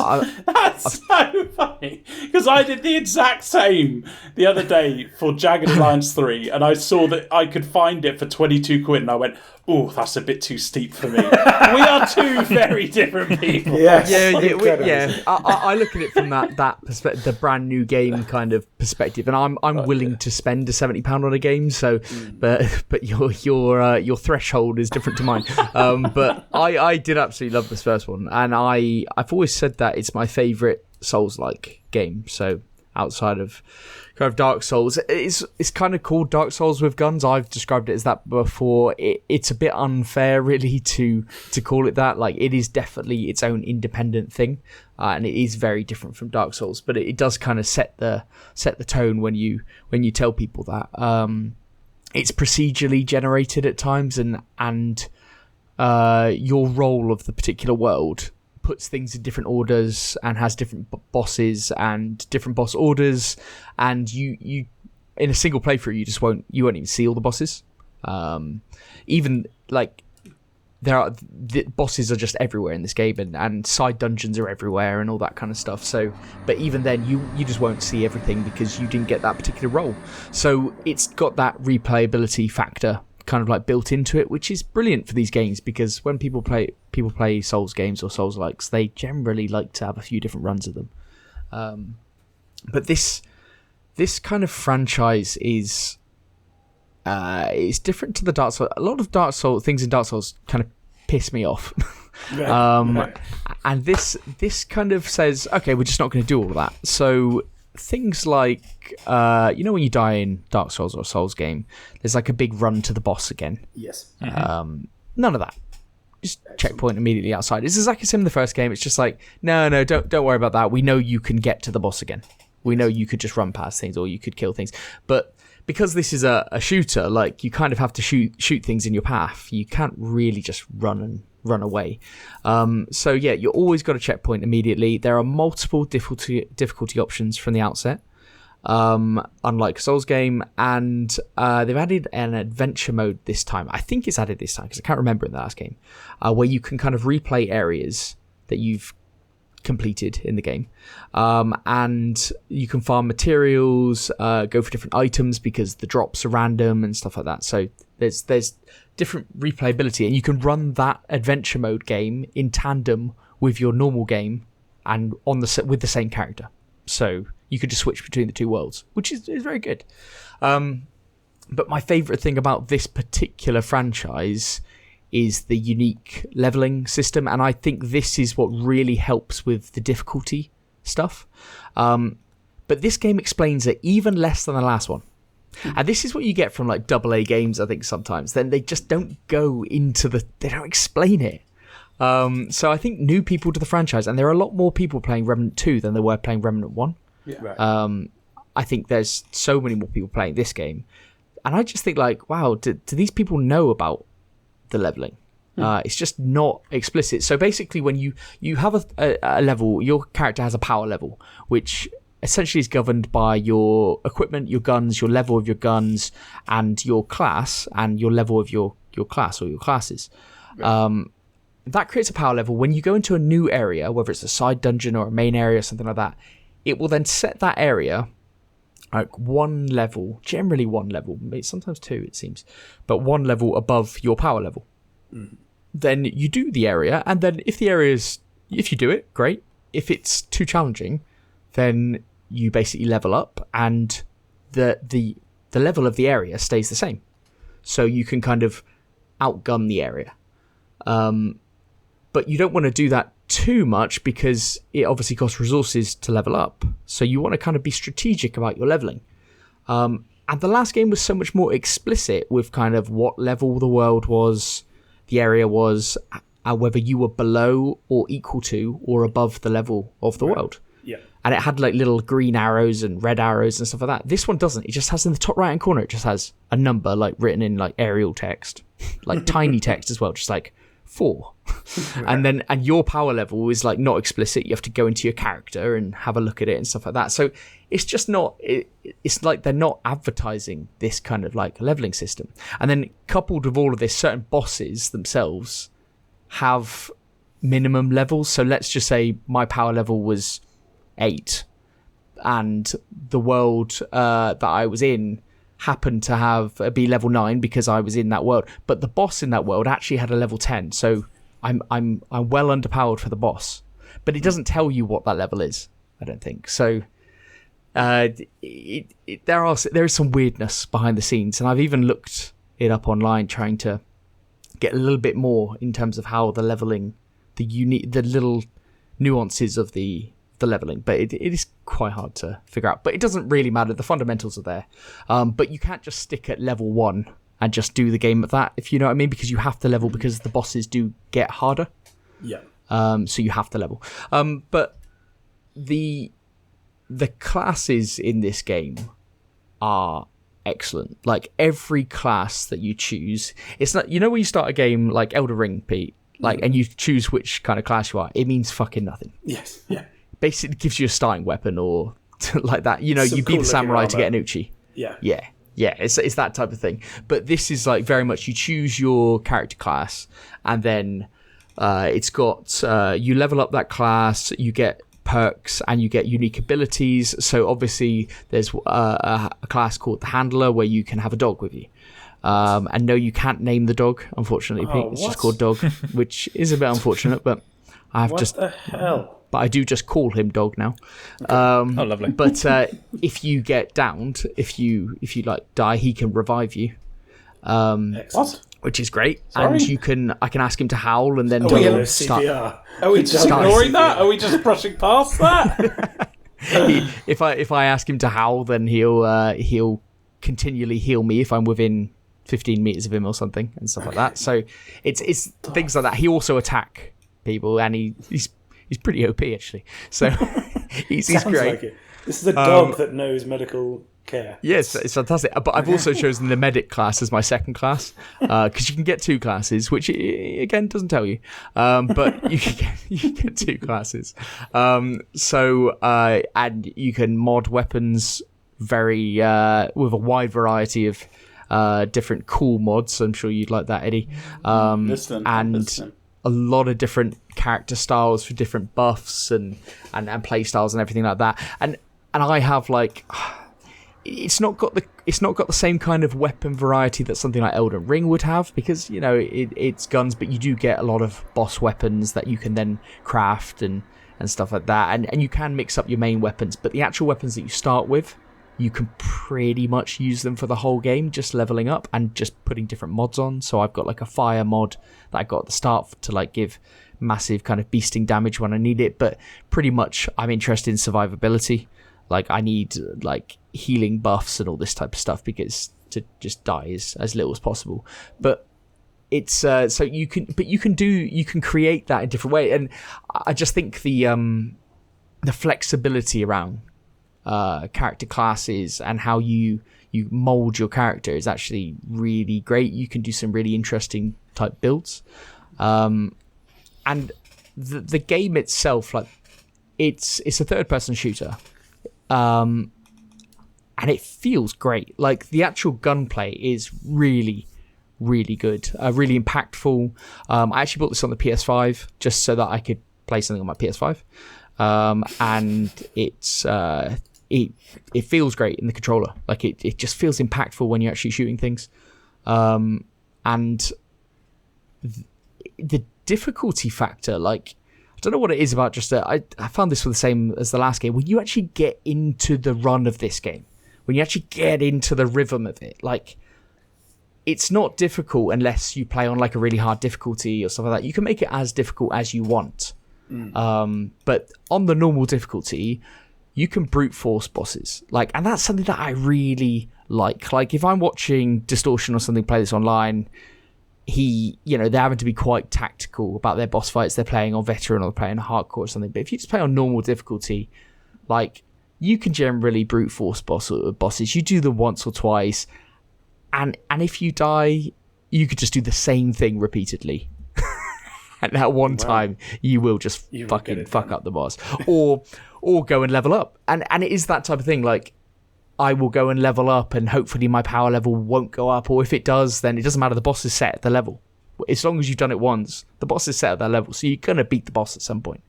That's so funny because I did the exact same the other day for Jagged Alliance 3, and I saw that I could find it for £22, and I went, oh, that's a bit too steep for me. We are two very different people. Yes. Yeah. I look at it from that perspective, the brand new game kind of perspective, and I'm willing to spend £70 on a game. So, but your threshold is different to mine. But I did absolutely love this first one, and I've always said that it's my favourite Souls-like game. So outside of kind of Dark Souls, it's kind of called Dark Souls with guns. I've described it as that before. It's a bit unfair, really, to call it that. Like, it is definitely its own independent thing, and it is very different from Dark Souls. But it does kind of set the tone when you tell people that. It's procedurally generated at times, and your role of the particular world puts things in different orders and has different bosses and different boss orders, and you in a single playthrough you won't even see all the bosses. Even like the bosses are just everywhere in this game, and side dungeons are everywhere and all that kind of stuff. So, but even then you just won't see everything because you didn't get that particular role. So it's got that replayability factor kind of like built into it, which is brilliant for these games, because when people play Souls games or Souls likes, they generally like to have a few different runs of them. But this kind of franchise is different to the Dark Souls. A lot of Dark Souls things in Dark Souls kind of piss me off. Right. And this kind of says, okay, we're just not going to do all of that. So things like, when you die in Dark Souls or a Souls game, there's like a big run to the boss again. Yes. None of that. Just checkpoint immediately outside. It's exactly the same in the first game. It's just like, no, don't worry about that. We know you can get to the boss again. We know you could just run past things or you could kill things. But because this is a shooter, like, you kind of have to shoot things in your path. You can't really just run away. So yeah, you always got a checkpoint immediately. There are multiple difficulty options from the outset. unlike a Souls game, and they've added an adventure mode this time. I think it's added this time because I can't remember in the last game, where you can kind of replay areas that you've completed in the game, and you can farm materials, go for different items because the drops are random and stuff like that. So there's different replayability, and you can run that adventure mode game in tandem with your normal game and with the same character. So you could just switch between the two worlds, which is very good. But my favourite thing about this particular franchise is the unique leveling system, and I think this is what really helps with the difficulty stuff. But this game explains it even less than the last one. And this is what you get from like AA games, I think, sometimes. Then they just don't go into they don't explain it. So I think new people to the franchise, and there are a lot more people playing Remnant 2 than there were playing Remnant 1. Yeah. Right. I think there's so many more people playing this game. And I just think like, wow, do these people know about the leveling? It's just not explicit. So basically when you have a level, your character has a power level, which essentially is governed by your equipment, your guns, your level of your guns, and your class, and your level of your class or your classes. Right. That creates a power level. When you go into a new area, whether it's a side dungeon or a main area or something like that, it will then set that area like one level, generally one level, sometimes two it seems, but one level above your power level. Then you do the area, and then if you do it, great. If it's too challenging, then you basically level up, and the level of the area stays the same. So you can kind of outgun the area. But you don't want to do that too much because it obviously costs resources to level up. So you want to kind of be strategic about your leveling. And the last game was so much more explicit with kind of what level the world was, the area was, whether you were below or equal to or above the level of the world. Yeah. And it had like little green arrows and red arrows and stuff like that. This one doesn't. It just has in the top right hand corner, it just has a number like written in like Arial text, like tiny text as well, just like 4. And your power level is like not explicit. You have to go into your character and have a look at it and stuff like that. So it's just not, it's like they're not advertising this kind of like leveling system. And then coupled with all of this, certain bosses themselves have minimum levels. So let's just say my power level was 8 and the world that I was in happened to be level 9 because I was in that world, but the boss in that world actually had a level 10, so I'm well underpowered for the boss, but it doesn't tell you what that level is, I don't think. So there is some weirdness behind the scenes, and I've even looked it up online trying to get a little bit more in terms of how the leveling, the little nuances of the leveling, but it is quite hard to figure out. But it doesn't really matter, the fundamentals are there. But you can't just stick at level 1 and just do the game at that, if you know what I mean, because you have to level because the bosses do get harder. Yeah. So you have to level. But the classes in this game are excellent. Like every class that you choose, it's not, you know, when you start a game like Elden Ring, Pete, like, and you choose which kind of class you are, it means fucking nothing. Yes. Yeah. Basically gives you a starting weapon or like that. You know, you beat the samurai to get an uchi. Yeah. Yeah, it's that type of thing. But this is like very much you choose your character class, and then it's got you level up that class, you get perks, and you get unique abilities. So obviously there's a class called the Handler where you can have a dog with you. And no, you can't name the dog, unfortunately, Pete. It's just called Dog, which is a bit unfortunate, but What the hell? But I do just call him Dog now. Okay. Oh, lovely. But if you get downed, if you like die, he can revive you. What? Which is great. Sorry? And I can ask him to howl, and then Are he'll we start. CPR? Are we just ignoring that? Are we just brushing past that? If I ask him to howl, then he'll continually heal me if I'm within 15 meters of him or something and stuff like that. So it's things like that. He also attack people, and he's pretty OP actually. So he's great. Like it. This is a dog that knows medical care. Yes, it's fantastic. But I've also chosen the medic class as my second class because you can get 2 classes, which again doesn't tell you, but you can get 2 classes. And you can mod weapons very with a wide variety of different cool mods. I'm sure you'd like that, Eddie. Listen. A lot of different character styles for different buffs and play styles and everything like that. And I have like, it's not got the same kind of weapon variety that something like Elden Ring would have, because you know it's guns, but you do get a lot of boss weapons that you can then craft and stuff like that, and you can mix up your main weapons, but the actual weapons that you start with, you can pretty much use them for the whole game, just leveling up and just putting different mods on. So I've got like a fire mod that I got at the start to like give massive kind of beasting damage when I need it, but pretty much I'm interested in survivability. Like I need like healing buffs and all this type of stuff, because to just die is as little as possible. But it's so you can create that in different way, and I just think the flexibility around character classes and how you mold your character is actually really great. You can do some really interesting type builds, and the game itself, like it's a third person shooter, and it feels great. Like the actual gunplay is really good, really impactful. I actually bought this on the PS5 just so that I could play something on my PS5, and it feels great in the controller. Like it just feels impactful when you're actually shooting things, and the difficulty factor, like I don't know what it is about just I found this was the same as the last game. When you actually get into the run of this game, when you actually get into the rhythm of it, like it's not difficult unless you play on like a really hard difficulty or stuff like that. You can make it as difficult as you want, but on the normal difficulty, you can brute force bosses. Like, and that's something that I really like. Like if I'm watching Distortion or something play this online, they're having to be quite tactical about their boss fights. They're playing on veteran or they're playing hardcore or something. But if you just play on normal difficulty, like you can generally brute force bosses. You do them once or twice, and if you die, you could just do the same thing repeatedly. And that one time, you will just fucking fuck up the boss, or go and level up. And it is that type of thing. Like I will go and level up, and hopefully my power level won't go up, or if it does, then it doesn't matter. The boss is set at the level. As long as you've done it once, the boss is set at that level, so you're gonna beat the boss at some point.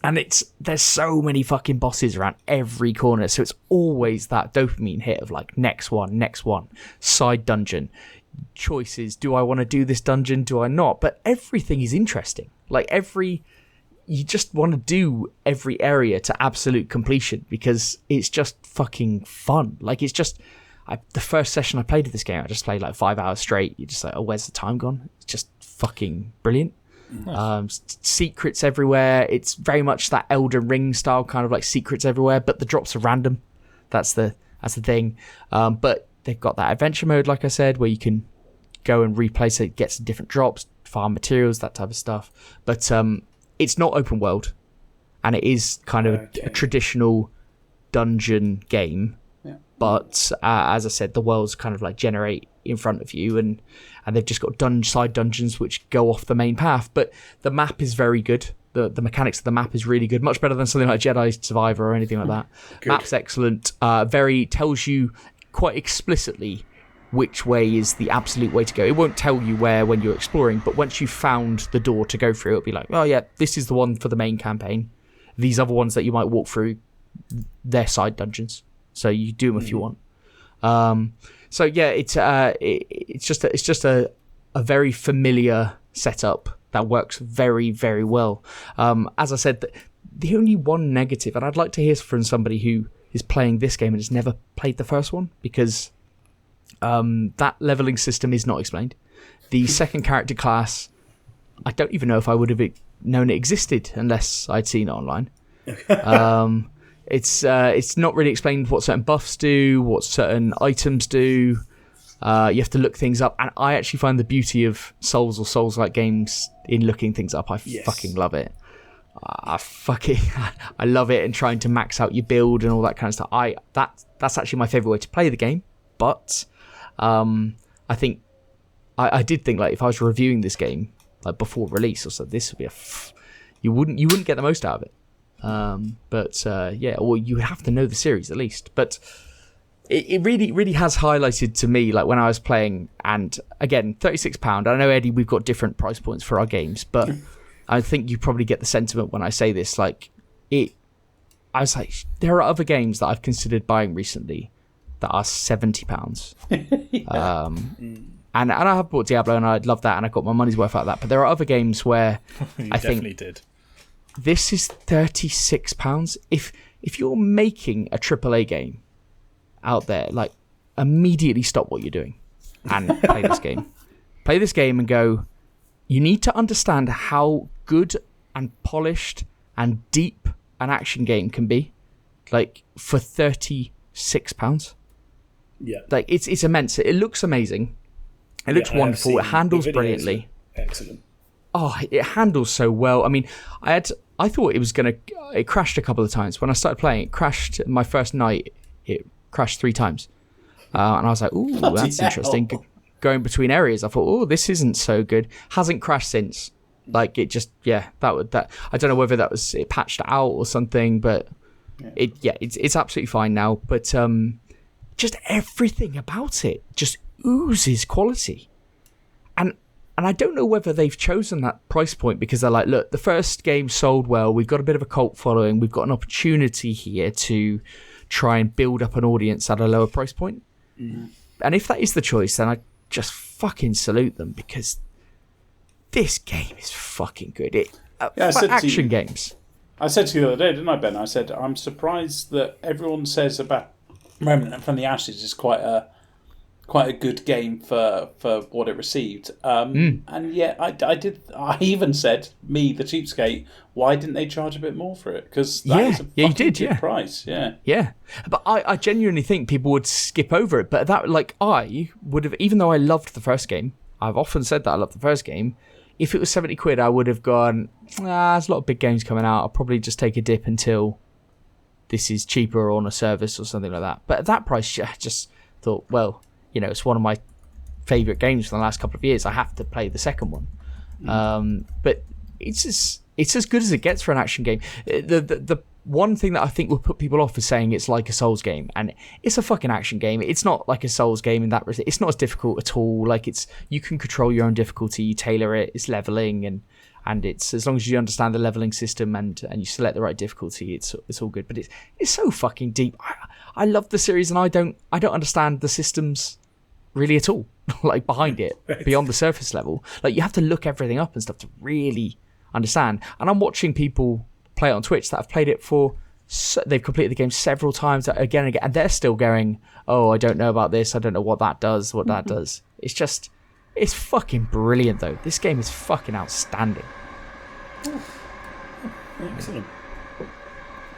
And there's so many fucking bosses around every corner, so it's always that dopamine hit of like next one, side dungeon, choices. Do I want to do this dungeon? Do I not? But everything is interesting. Like you just want to do every area to absolute completion because it's just fucking fun. Like it's just the first session I played of this game, I just played like 5 hours straight. You're just like, oh, where's the time gone? It's just fucking brilliant. Nice. Secrets everywhere. It's very much that Elden Ring style kind of like secrets everywhere, but the drops are random. That's the thing. But they've got that adventure mode, like I said, where you can go and replay so it gets different drops, farm materials, that type of stuff. But it's not open world, and it is kind of a traditional dungeon game. Yeah. But as I said, the worlds kind of like generate in front of you, and they've just got side dungeons which go off the main path. But the map is very good. The mechanics of the map is really good, much better than something like Jedi Survivor or anything like that. Map's excellent. Tells you quite explicitly which way is the absolute way to go. It won't tell you where when you're exploring, but once you've found the door to go through, it'll be like, oh yeah, this is the one for the main campaign. These other ones that you might walk through, they're side dungeons. So you do them if you want. So yeah, it's just a very familiar setup that works very, very well. As I said, the only one negative, and I'd like to hear from somebody who is playing this game and has never played the first one, because that leveling system is not explained. The second character class, I don't even know if I would have known it existed unless I'd seen it online. It's not really explained what certain buffs do, what certain items do. You have to look things up, and I actually find the beauty of Souls or Souls-like games in looking things up. I fucking love it. I love it, and trying to max out your build and all that kind of stuff. That's actually my favorite way to play the game. But I think I did think, like, if I was reviewing this game like before release or so, this would be you wouldn't get the most out of it. Or you have to know the series at least. But it really has highlighted to me, like when I was playing, and again, £36. I know, Eddie, we've got different price points for our games, but I think you probably get the sentiment when I say this. Like I was like, there are other games that I've considered buying recently that are £70. And I have bought Diablo, and I love that, and I got my money's worth out of that. But there are other games where I definitely did. This is £36. If you're making a AAA game out there, like, immediately stop what you're doing and play this game. Play this game and go, you need to understand how good and polished and deep an action game can be. Like, for £36. Yeah. Like, it's immense. It looks amazing. It looks wonderful. It handles brilliantly. Excellent. Oh, it handles so well. I mean, I thought it crashed a couple of times. When I started playing, it crashed my first night. It crashed 3 times. And I was like, ooh, that's interesting. Going between areas, I thought, oh, this isn't so good. Hasn't crashed since. Like, it just, that I don't know whether that was, it patched out or something, but it's absolutely fine now. But just everything about it just oozes quality. And I don't know whether they've chosen that price point because they're like, look, the first game sold well. We've got a bit of a cult following. We've got an opportunity here to try and build up an audience at a lower price point. Mm-hmm. And if that is the choice, then I just fucking salute them because this game is fucking good. Action games. I said to you the other day, didn't I, Ben? I said, I'm surprised that everyone says about Remnant from the Ashes is quite a good game for what it received. And yet I even said, me, the cheapskate, why didn't they charge a bit more for it? Because that is a fucking good price. Yeah. But I genuinely think people would skip over it. But that, like, I would have, even though I loved the first game, I've often said that I loved the first game, if it was 70 quid, I would have gone, there's a lot of big games coming out. I'll probably just take a dip until this is cheaper or on a service or something like that. But at that price, I just thought, well, you know, it's one of my favourite games for the last couple of years. I have to play the second one. But it's as good as it gets for an action game. The one thing that I think will put people off is saying it's like a Souls game, and it's a fucking action game. It's not like a Souls game in that respect. It's not as difficult at all. Like, you can control your own difficulty, you tailor it, it's leveling, and it's, as long as you understand the leveling system and you select the right difficulty, it's all good. But it's so fucking deep. I love the series, and I don't understand the systems really at all, like, behind it, beyond the surface level. Like, you have to look everything up and stuff to really understand. And I'm watching people play it on Twitch that have played it they've completed the game several times again and again, and they're still going, oh, I don't know about this, I don't know what that does. It's fucking brilliant, though. This game is fucking outstanding. Excellent.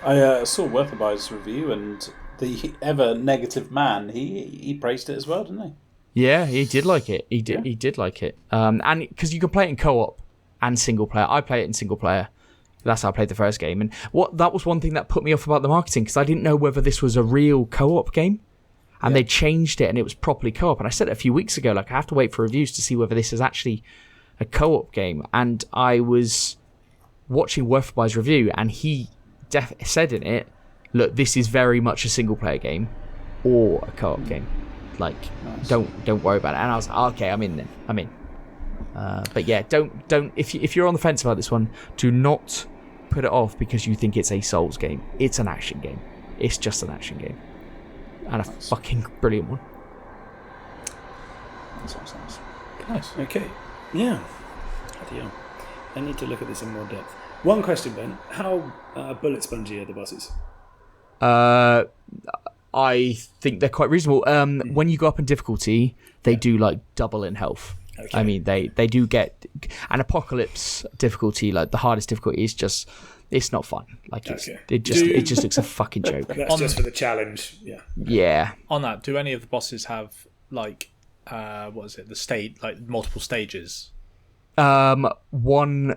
I saw Wortherby's review, and the ever negative man, he praised it as well, didn't he? Yeah, he did like it. He did like it. And because you can play it in co-op and single player. I play it in single player. That's how I played the first game. And that was one thing that put me off about the marketing, because I didn't know whether this was a real co-op game. And they changed it and it was properly co-op. And I said it a few weeks ago, like, I have to wait for reviews to see whether this is actually a co-op game. And I was watching Worthby's review, and he said in it, look, this is very much a single player game or a co-op game. Like, nice. Don't worry about it. And I was like, okay, I'm in then. I'm in. But yeah, don't if you're on the fence about this one, do not put it off because you think it's a Souls game. It's an action game. It's just an action game. And a fucking brilliant one. That sounds nice. Okay. Yeah. I need to look at this in more depth. One question, Ben. How bullet spongy are the bosses? I think they're quite reasonable. When you go up in difficulty, they do like double in health. Okay. I mean, they do get an apocalypse difficulty, like the hardest difficulty is just, it's not fun. Like it just looks a fucking joke. That's just for the challenge. Yeah. On that, do any of the bosses have like multiple stages? One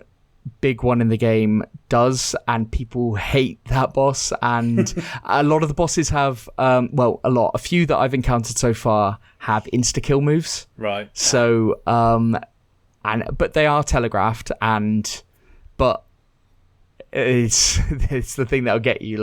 big one in the game does, and people hate that boss, and a lot of the bosses have a few that I've encountered so far have insta-kill moves, right? So but they are telegraphed, but it's the thing that'll get you.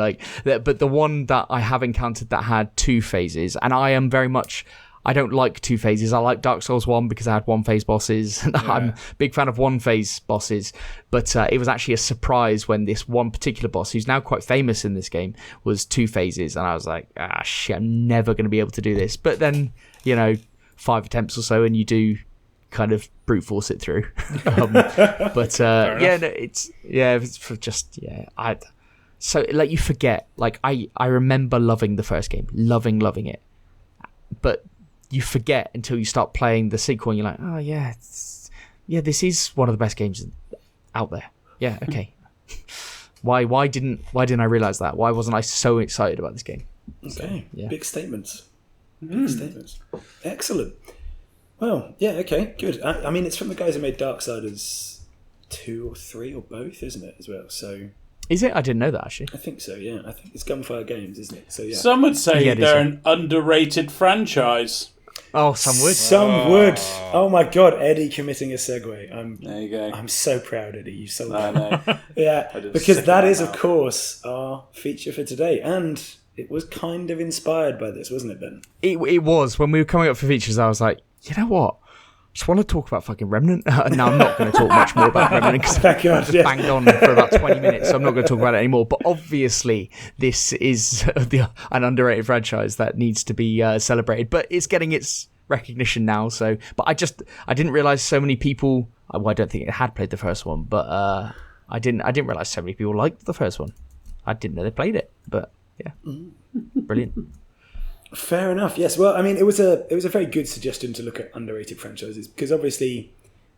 But the one that I have encountered that had 2 phases, and I am very much. I don't like 2 phases. I like Dark Souls 1 because I had 1 phase bosses. I'm a big fan of 1 phase bosses. But it was actually a surprise when this one particular boss, who's now quite famous in this game, was 2 phases. And I was like, shit, I'm never going to be able to do this. But then, 5 attempts or so, and you do kind of brute force it through. It's for just, so you forget. I remember loving the first game, loving it. But you forget until you start playing the sequel and you're like, oh yeah, this is one of the best games out there. Yeah, okay. Why didn't I realize that? Why wasn't I so excited about this game? Okay, big statements. Big statements. Excellent. Well, yeah, okay, good. I mean, it's from the guys who made Darksiders 2 or 3 or both, isn't it, as well? So... Is it? I didn't know that, actually. I think so, yeah. I think it's Gunfire Games, isn't it? So yeah. Some would say they're an underrated franchise. Oh, some would. Some would. Oh my God, Eddie committing a segue. There you go. I'm so proud, Eddie. You sold I that. know. Yeah, because that is, of course, our feature for today. And it was kind of inspired by this, wasn't it, Ben? It was. When we were coming up for features, I was like, you know what? I just want to talk about fucking Remnant. No, I'm not going to talk much more about Remnant because I just banged on for about 20 minutes, so I'm not going to talk about it anymore. But obviously, this is an underrated franchise that needs to be celebrated. But it's getting its recognition now. So, but I didn't realize so many people. Well, I don't think it had played the first one, but I didn't realize so many people liked the first one. I didn't know they played it, but yeah, brilliant. Fair enough. Yes. Well, I mean, it was a very good suggestion to look at underrated franchises because obviously,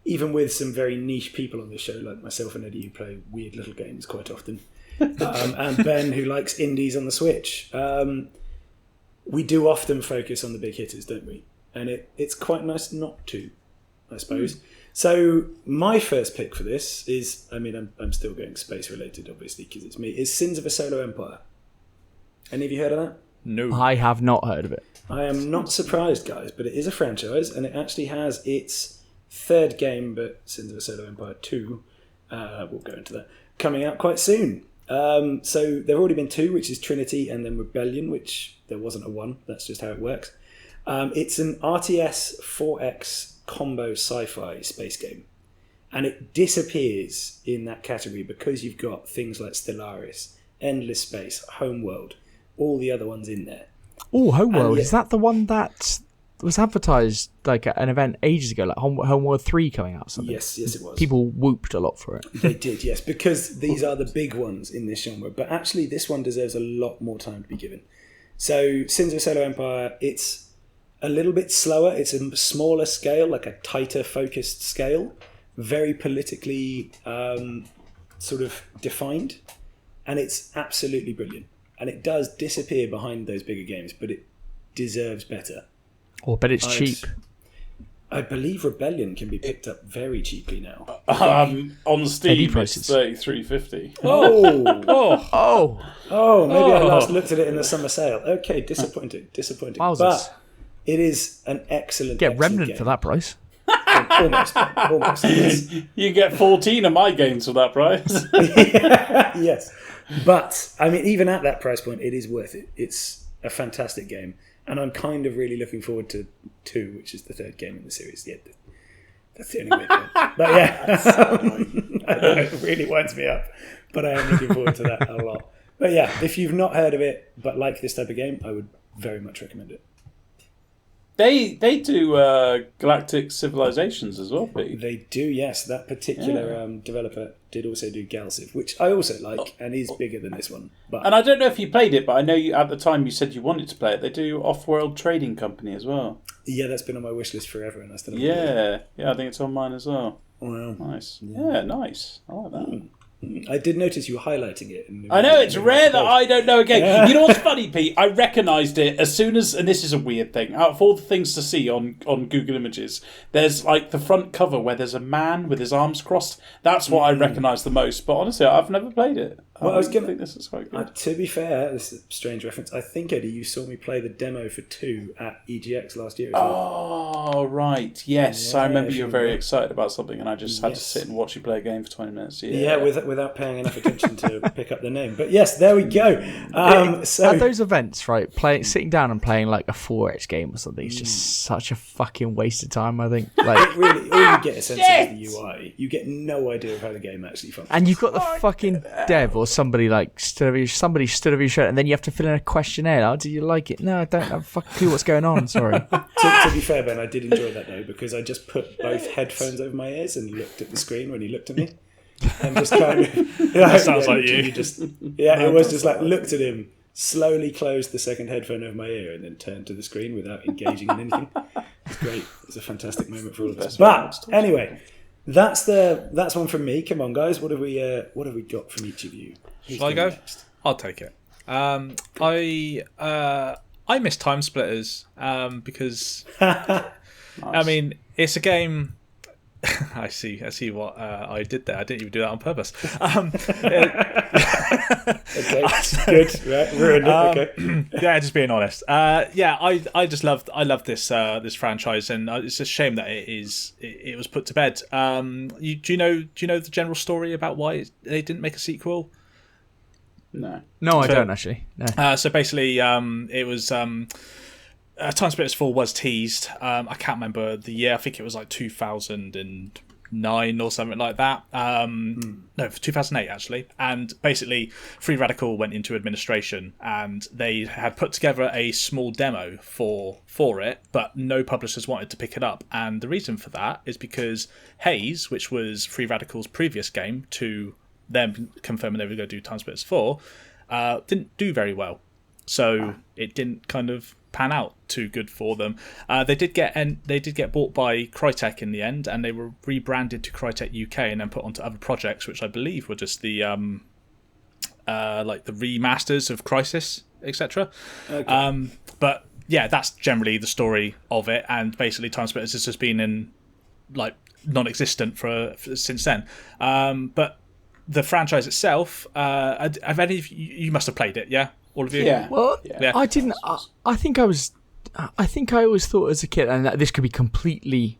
even with some very niche people on the show like myself and Eddie, who play weird little games quite often, and Ben, who likes indies on the Switch, we do often focus on the big hitters, don't we? And it's quite nice not to, I suppose. So my first pick for this is, I mean, I'm still going space related, obviously, because it's me. Is Sins of a Solo Empire. Any of you heard of that? No. I have not heard of it. I am not surprised, guys, but it is a franchise, and it actually has its 3rd game, but Sins of a Solo Empire 2, we'll go into that, coming out quite soon. So there have already been 2, which is Trinity, and then Rebellion, which there wasn't a 1. That's just how it works. It's an RTS 4X combo sci-fi space game, and it disappears in that category because you've got things like Stellaris, Endless Space, Homeworld, all the other ones in there. Oh, Homeworld, is that the one that was advertised like at an event ages ago, like Homeworld 3 coming out or something? Yes, it was. People whooped a lot for it. They did, yes, because these are the big ones in this genre. But actually, this one deserves a lot more time to be given. So, Sins of Solo Empire, it's a little bit slower. It's a smaller scale, like a tighter focused scale. Very politically sort of defined. And it's absolutely brilliant. And it does disappear behind those bigger games, but it deserves better. Oh, but it's cheap. I believe Rebellion can be picked up very cheaply now. On Steam, it's $33.50. Oh, maybe I last looked at it in the summer sale. Okay, disappointing. Wowzers. But it is an excellent Remnant game. For that price. Almost. Yes. You get 14 of my games for that price. Yes. But, I mean, even at that price point, it is worth it. It's a fantastic game. And I'm kind of really looking forward to 2, which is the 3rd game in the series. Yeah, that's the only way to go. But yeah, I know, it really winds me up. But I am looking forward to that a lot. But yeah, if you've not heard of it, but like this type of game, I would very much recommend it. They do Galactic Civilizations as well, Pete. They do, yes. That particular developer did also do Galciv, which I also like and is bigger than this one. But and I don't know if you played it, but I know at the time you said you wanted to play it. They do Off-World Trading Company as well. Yeah, that's been on my wish list forever, and I still haven't played it. Yeah, I think it's on mine as well. Wow. Nice. Yeah, nice. I like that. I did notice you were highlighting it. I know, it's rare that I don't know a game. Yeah. You know what's funny, Pete? I recognised it as soon as, and this is a weird thing, out of all the things to see on Google Images, there's like the front cover where there's a man with his arms crossed. That's what I recognise the most. But honestly, I've never played it. Well, I was gonna think this is quite good. To be fair, this is a strange reference. I think, Eddie, you saw me play the demo for 2 at EGX last year. Oh, right. Yes, Yeah, I remember you were very sure. excited about something, and I just had to sit and watch you play a game for 20 minutes. Yeah, without paying enough attention to pick up the name. But yes, there we go. So at those events, right, sitting down and playing like a 4X game or something is just such a fucking waste of time, I think. Like, really, all you get essentially is the UI. You get no idea of how the game actually functions. and you've got the fucking dev or somebody like stood over your shirt, and then you have to fill in a questionnaire. Oh, do you like it? No, I don't have a fucking clue what's going on. Sorry. To be fair, Ben, I did enjoy that though, because I just put both headphones over my ears and looked at the screen when he looked at me, and just kind of that sounds like you. It was just like looked at him, slowly closed the second headphone over my ear, and then turned to the screen without engaging in anything. It's great. It's a fantastic moment for all of us. But anyway, that's one from me. Come on, guys. What have we got from each of you? Shall I go? Next? I'll take it. I miss Time Splitters because nice. I mean, it's a game. I see what I did there. I didn't even do that on purpose. Okay, good. Right, ruined it. Okay. Yeah, just being honest. I just loved this franchise, and it's a shame that it was put to bed. Do you know the general story about why they didn't make a sequel? No, I don't actually. No. So basically, it was Time Splitters 4 was teased. I can't remember the year. I think it was like 2009 or something like that. No, 2008 actually. And basically, Free Radical went into administration, and they had put together a small demo for it, but no publishers wanted to pick it up. And the reason for that is because Haze, which was Free Radical's previous game, to them confirming they were going to do Time Splitters 4, didn't do very well. So it didn't kind of pan out too good for them. They did get bought by Crytek in the end, and they were rebranded to Crytek UK and then put onto other projects, which I believe were just the like the remasters of Crysis, etc. Okay. But yeah, that's generally the story of it, and basically Time Splitters has just been in like non-existent for since then. But the franchise itself, have any of you must have played it, yeah? All of you? Yeah. Well, yeah. I didn't. I think I always thought as a kid, and this could be completely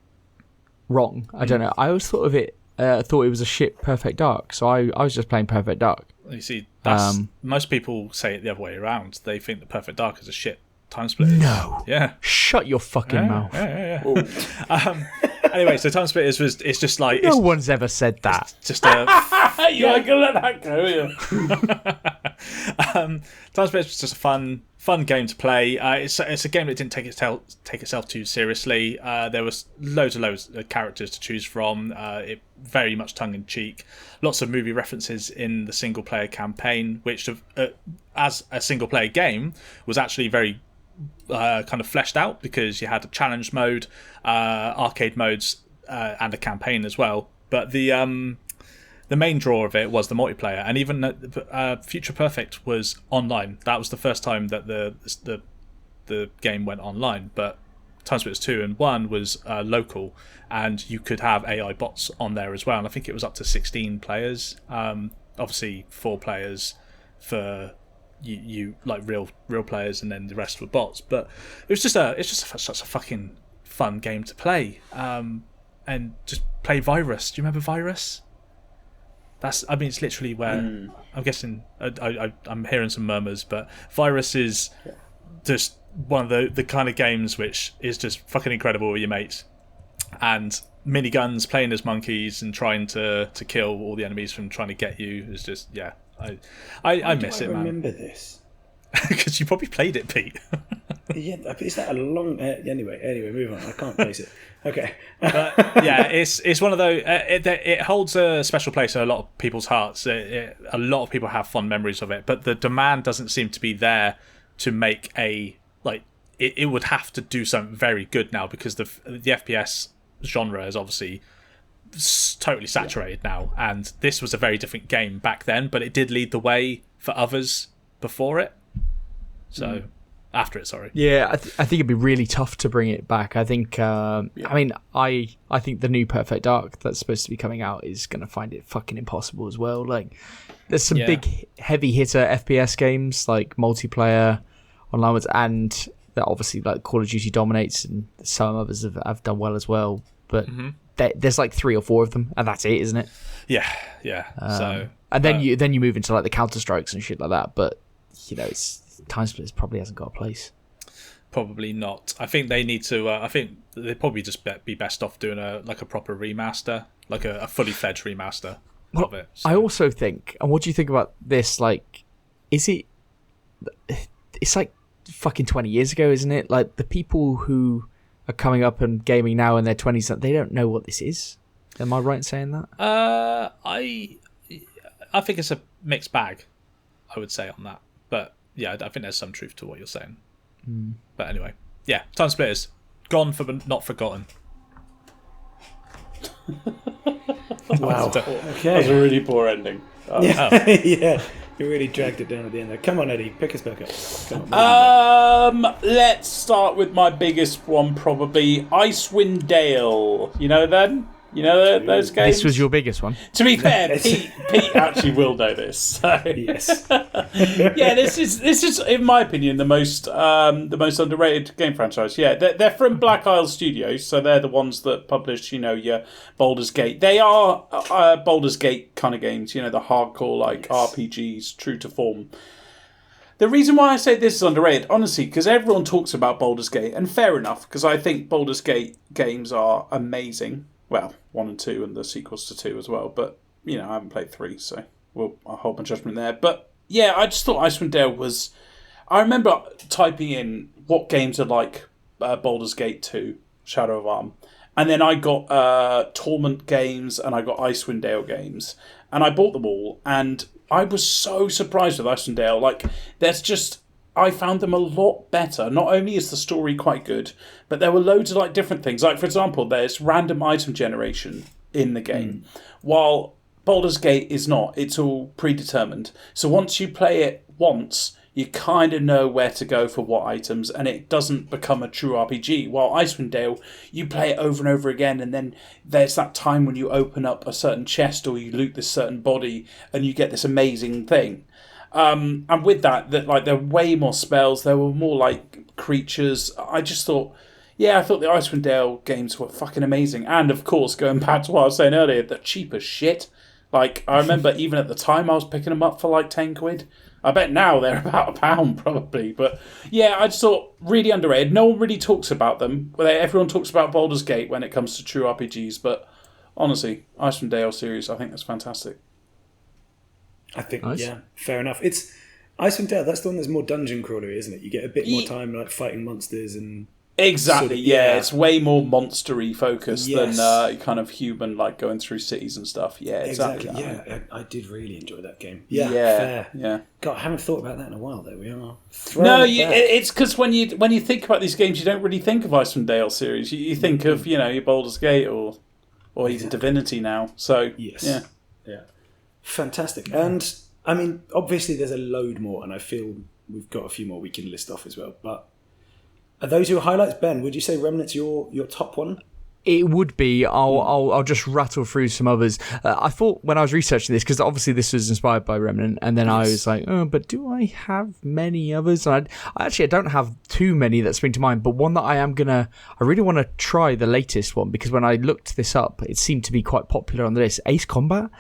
wrong. I don't know. I always thought of it. Thought it was a shit Perfect Dark. So I was just playing Perfect Dark. You see, that's most people say it the other way around. They think that Perfect Dark is a shit Time Splitters. No. Yeah. Shut your fucking mouth. Yeah. Anyway, so Time Splitters it's just like no one's ever said that. It's just a you ain't gonna let that go, Time Splitters was just a fun game to play. It's a game that didn't take itself too seriously. There was loads of characters to choose from. It very much tongue in cheek. Lots of movie references in the single player campaign, which as a single player game was actually very kind of fleshed out, because you had a challenge mode, arcade modes, and a campaign as well. But the main draw of it was the multiplayer, and even Future Perfect was online. That was the first time that the game went online. But Time Splitters 2 and 1 was local, and you could have AI bots on there as well. And I think it was up to 16 players. Obviously, 4 players for you like real players, and then the rest were bots. But it's just such a fucking fun game to play. And just play Virus. Do you remember Virus? It's literally where I'm guessing I'm hearing some murmurs, but Virus is just one of the kind of games which is just fucking incredible with your mates, and miniguns, playing as monkeys and trying to kill all the enemies from trying to get you is just I miss it, man. I remember this because you probably played it, Pete. Yeah, is that a long? Anyway, move on. I can't place it. Okay. But yeah, it's one of those. It holds a special place in a lot of people's hearts. A lot of people have fond memories of it, but the demand doesn't seem to be there to make it would have to do something very good now, because the FPS genre is obviously totally saturated now, and this was a very different game back then, but it did lead the way for others before it. So After it, sorry. Yeah, I think it'd be really tough to bring it back. I think, I mean, I think the new Perfect Dark that's supposed to be coming out is going to find it fucking impossible as well. Like, there's some big heavy hitter FPS games like multiplayer, online ones, and that obviously like Call of Duty dominates, and some others have done well as well. But there's like 3 or 4 of them, and that's it, isn't it? Yeah. And then you move into like the Counter Strikes and shit like that. But you know, Time Splitters probably hasn't got a place. Probably not. I think they need to. I think they'd probably just be best off doing a proper remaster, like a fully fledged remaster of it. So. I also think, and what do you think about this? Like, is it? It's like fucking 20 years ago, isn't it? Like the people who are coming up and gaming now in their 20s, they don't know what this is. Am I right in saying that? I think it's a mixed bag. I would say on that, but yeah, I think there's some truth to what you're saying. But anyway, yeah, Time Splitters, gone for not forgotten. Wow. Okay. That was a really poor ending. Yeah, you really dragged it down at the end there. Come on, Eddie, pick us back up. Come on, let's start with my biggest one, probably Icewind Dale. You know them? You know those games? This was your biggest one. To be fair, Pete actually will know this. So. Yes. Yeah, this is in my opinion the most underrated game franchise. Yeah, they're from Black Isle Studios, so they're the ones that publish your Baldur's Gate. They are Baldur's Gate kind of games. You know, the hardcore like RPGs, true to form. The reason why I say this is underrated, honestly, because everyone talks about Baldur's Gate, and fair enough, because I think Baldur's Gate games are amazing. Well, 1 and 2 and the sequels to 2 as well. But, I haven't played 3, so I'll hold my judgment there. But, yeah, I just thought Icewind Dale was... I remember typing in what games are like Baldur's Gate 2, Shadow of Arm. And then I got Torment games and I got Icewind Dale games. And I bought them all. And I was so surprised with Icewind Dale. Like, there's just... I found them a lot better. Not only is the story quite good, but there were loads of different things. Like, for example, there's random item generation in the game, while Baldur's Gate is not. It's all predetermined. So once you play it once, you kind of know where to go for what items, and it doesn't become a true RPG. While Icewind Dale, you play it over and over again, and then there's that time when you open up a certain chest or you loot this certain body, and you get this amazing thing. And with that there were way more spells. There were more creatures. I just thought, I thought the Icewind Dale games were fucking amazing. And of course, going back to what I was saying earlier, they're cheap as shit. I remember even at the time I was picking them up for 10 quid. I bet now they're about £1 probably. But yeah, I just thought really underrated. No one really talks about them. Everyone talks about Baldur's Gate when it comes to true RPGs. But honestly, Icewind Dale series, I think that's fantastic. I think, nice. Yeah, fair enough. It's Icewind Dale, that's the one that's more dungeon crawlery, isn't it? You get a bit more time fighting monsters and... Exactly, it's way more monster-y focused than kind of human, going through cities and stuff. Yeah, exactly. Yeah, I did really enjoy that game. Yeah, fair. Yeah. God, I haven't thought about that in a while, though. We are it's because when you think about these games, you don't really think of Icewind Dale series. You think of, your Baldur's Gate or even Divinity now. So, yes. Yeah. Fantastic. And, I mean, obviously there's a load more, and I feel we've got a few more we can list off as well. But are those your highlights, Ben? Would you say Remnant's your top one? It would be. I'll just rattle through some others. I thought when I was researching this, because obviously this was inspired by Remnant, and then I was like, but do I have many others? And I don't have too many that spring to mind, but one that I really want to try the latest one, because when I looked this up, it seemed to be quite popular on the list. Ace Combat.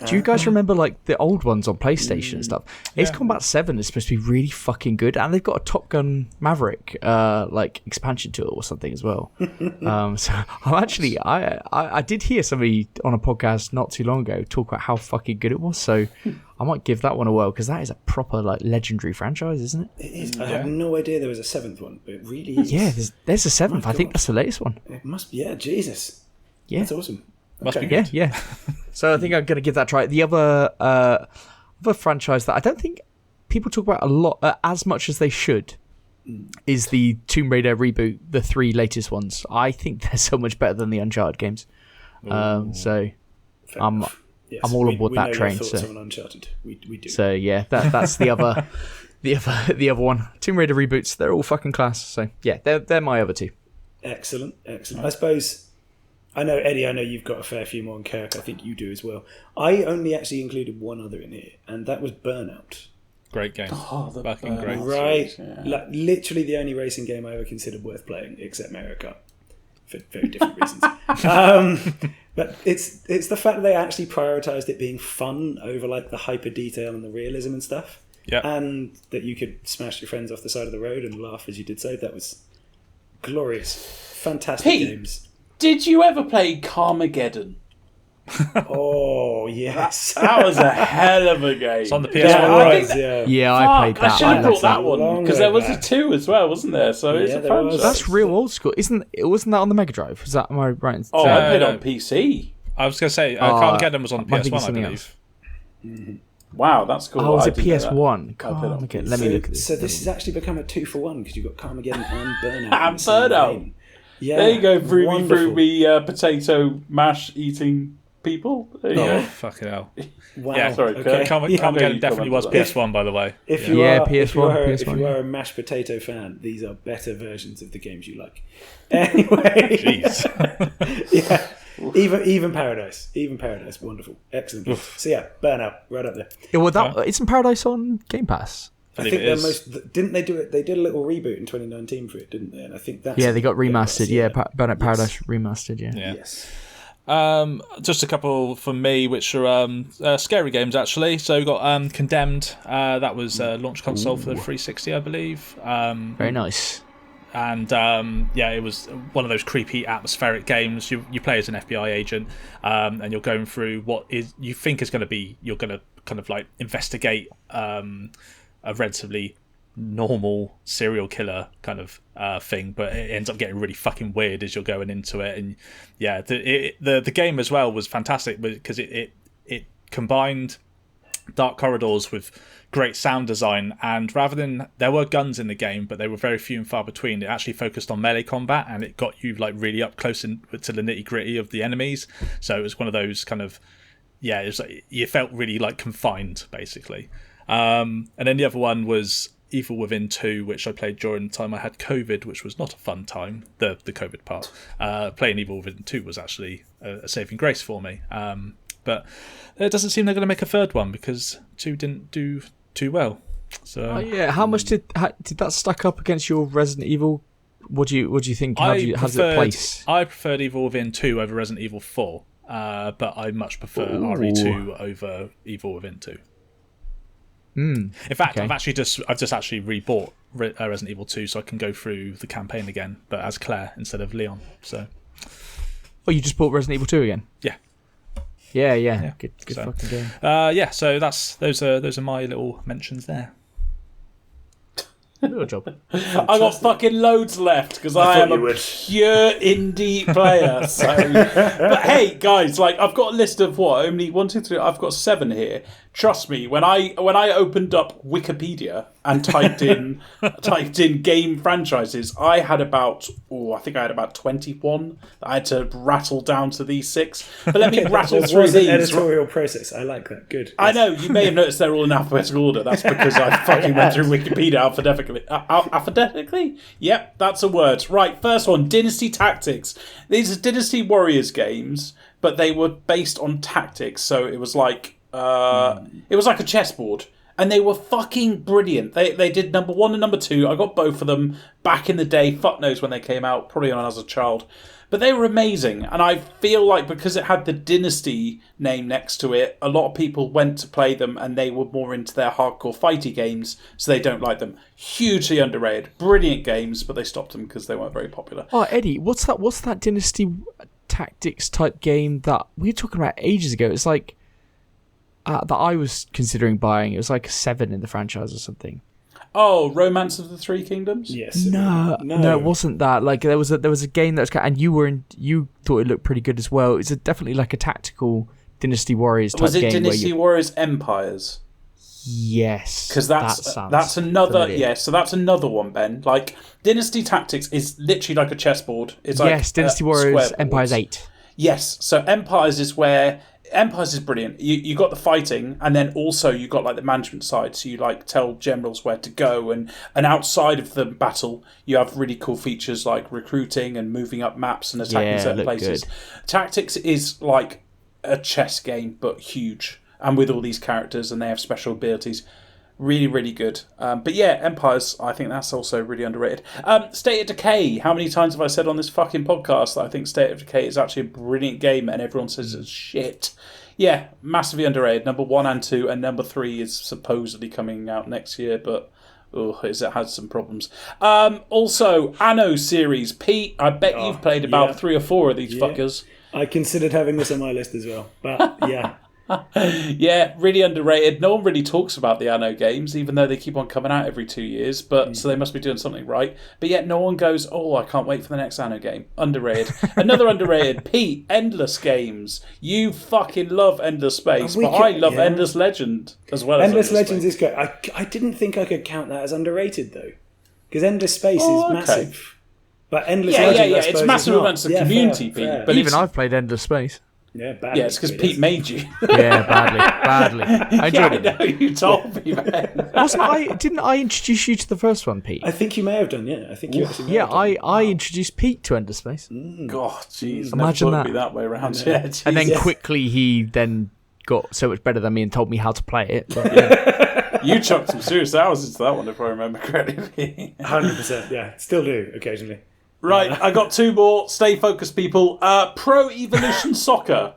Do you guys remember the old ones on PlayStation and stuff? Ace Combat 7 is supposed to be really fucking good, and they've got a Top Gun Maverick expansion to it or something as well. So I'm actually I did hear somebody on a podcast not too long ago talk about how fucking good it was. So I might give that one a whirl, because that is a proper legendary franchise, isn't it? It is. I had no idea there was a 7th one, but it really is. Yeah, there's a 7th. I think that's the latest one. It must be. Yeah, Jesus. Yeah, that's awesome. Must be good. Yeah. So I think I'm going to give that a try. The other franchise that I don't think people talk about a lot, as much as they should, is the Tomb Raider reboot, the 3 latest ones. I think they're so much better than the Uncharted games. So I'm all aboard that train. So on Uncharted, we do. So yeah, that's the the other one. Tomb Raider reboots, they're all fucking class. So yeah, they're my other two. Excellent. I suppose, I know, Eddie, I know you've got a fair few more, and Kirk, I think you do as well. I only actually included one other in here, and that was Burnout. Great game. Oh, the fucking great. Right. Yeah. Like, literally the only racing game I ever considered worth playing, except Mario Kart, for very different reasons. But it's the fact that they actually prioritised it being fun over like the hyper detail and the realism and stuff. Yeah. And that you could smash your friends off the side of the road and laugh as you did so. That was glorious. Fantastic Pete, games. Did you ever play Carmageddon? Oh, yes. That was a hell of a game. It's on the PS1. Yeah, I played that. I should have brought that one long because way there was back. a 2 as well, wasn't there? So it's a there was. franchise. That's real old school. Wasn't that on the Mega Drive? Is that, am I right? Oh, I played no. on PC. I was going to say, Carmageddon was on I think PS1, it's I something believe. Wow, that's cool. Oh, was I it didn't know that. PS1? I played on Okay, PC. let me look at this. So this has actually become a 2-for-1 because you've got Carmageddon and Burnout. And Burnout. Yeah, There you go, through wonderful. me potato mash eating people. There you Oh, go. fucking hell. Wow. Yeah, sorry, okay. Carmageddon you definitely was comment PS1, by the way. If you Yeah, are, PS1, if you are, PS1, if you yeah. are a mashed potato fan, these are better versions of the games you like. Anyway, Jeez. yeah, even Paradise, wonderful, excellent. So yeah, Burnout, right up there. Yeah, well, that isn't Paradise on Game Pass? I believe think it they're is. didn't they do it? They did a little reboot in 2019 for it, didn't they? And I think that's Yeah, they got remastered. Yeah, that's it. Burnout Paradise remastered. Yeah. Yeah. Yes. Just a couple from me, which are scary games actually. So we got Condemned. That was launch console for the 360, I believe. Very nice. And yeah, it was one of those creepy atmospheric games. You play as an FBI agent, and you're going through what is you think is going to be. You're going to kind of like investigate a relatively normal serial killer kind of thing, but it ends up getting really fucking weird as you're going into it. And yeah, the game as well was fantastic because it combined dark corridors with great sound design, and rather than there were guns in the game, but they were very few and far between, it actually focused on melee combat, and it got you like really up close to the nitty gritty of the enemies. So it was one of those kind of it was like, you felt really like confined basically. And then the other one was Evil Within 2, which I played during the time I had COVID, which was not a fun time, the COVID part. Playing Evil Within 2 was actually a saving grace for me. But it doesn't seem they're going to make a third one because 2 didn't do too well. So Yeah, how much did that stack up against your Resident Evil? What do you think? How does it place? I preferred Evil Within 2 over Resident Evil 4, but I much prefer RE2 over Evil Within 2. In fact, okay. I've just actually rebought Resident Evil 2 so I can go through the campaign again, but as Claire instead of Leon. So, Oh, you just bought Resident Evil 2 again? yeah. Yeah. Good So, fucking game. Yeah. So those are my little mentions there. Good job. I got fucking loads left because I am a pure indie player. So, but hey, guys, like I've got a list of what only 1, 2, 3. I've got 7 here. Trust me, when I opened up Wikipedia and typed in game franchises, I had about 21 that I had to rattle down to these 6. But let me rattle That through was an these. editorial process. I like that. Good. I know, you may have noticed they're all in alphabetical order. That's because I fucking went through Wikipedia alphabetically. Alphabetically? Yep, that's a word. Right, first one, Dynasty Tactics. These are Dynasty Warriors games, but they were based on tactics. So it was like a chessboard. And they were fucking brilliant. They did number 1 and number 2. I got both of them back in the day. Fuck knows when they came out. Probably when I was a child. But they were amazing. And I feel like because it had the Dynasty name next to it, a lot of people went to play them and they were more into their hardcore fighty games. So they don't like them. Hugely underrated. Brilliant games, but they stopped them because they weren't very popular. Oh, Eddie, what's that Dynasty Tactics type game that we were talking about ages ago? It's like that I was considering buying. It was like a 7 in the franchise or something. Oh, Romance of the Three Kingdoms? Yes. No, it wasn't that. Like there was a game that was, and you thought it looked pretty good as well. It's definitely like a tactical Dynasty Warriors type game. Was it Dynasty Warriors Empires? Yes, Because that's another familiar. So that's another one, Ben. Like Dynasty Tactics is literally like a chessboard. It's like Dynasty Warriors square boards. Empires 8. Yes, so Empires is where Empires is brilliant. You got the fighting, and then also you got like the management side. So you like tell generals where to go, and outside of the battle, you have really cool features like recruiting and moving up maps and attacking certain places. Good. Tactics is like a chess game, but huge, and with all these characters, and they have special abilities. Really, really good. But yeah, Empires, I think that's also really underrated. State of Decay. How many times have I said on this fucking podcast that I think State of Decay is actually a brilliant game and everyone says it's shit? Yeah, massively underrated. Number 1 and 2, and number 3 is supposedly coming out next year, but it has some problems. Also, Anno series. Pete, I bet you've played about 3 or 4 of these fuckers. I considered having this on my list as well, but yeah. Yeah, really underrated. No one really talks about the Anno games, even though they keep on coming out every 2 years. But so they must be doing something right. But yet no one goes, "Oh, I can't wait for the next Anno game." Underrated. Another underrated. Pete, Endless games. You fucking love Endless Space, but I love Endless Legend as well. Endless Legends is great. I didn't think I could count that as underrated though, because Endless Space is massive. But Endless Legend, I suppose, it's massive amongst the community, Pete. But even I've played Endless Space. Yeah, badly. Yeah, it's because Pete made you. Yeah, badly. I enjoyed it. I know, you told me, man. Didn't I introduce you to the first one, Pete? I think you may have done, yeah. I think you actually may have done. I introduced Pete to Endless Space. God, jeez. Imagine that. Be that way around. Yeah, and then quickly he then got so much better than me and told me how to play it. But, yeah. You chucked some serious hours into that one, if I remember correctly. 100%, yeah. Still do, occasionally. Right, I got 2 more. Stay focused, people. Pro Evolution Soccer.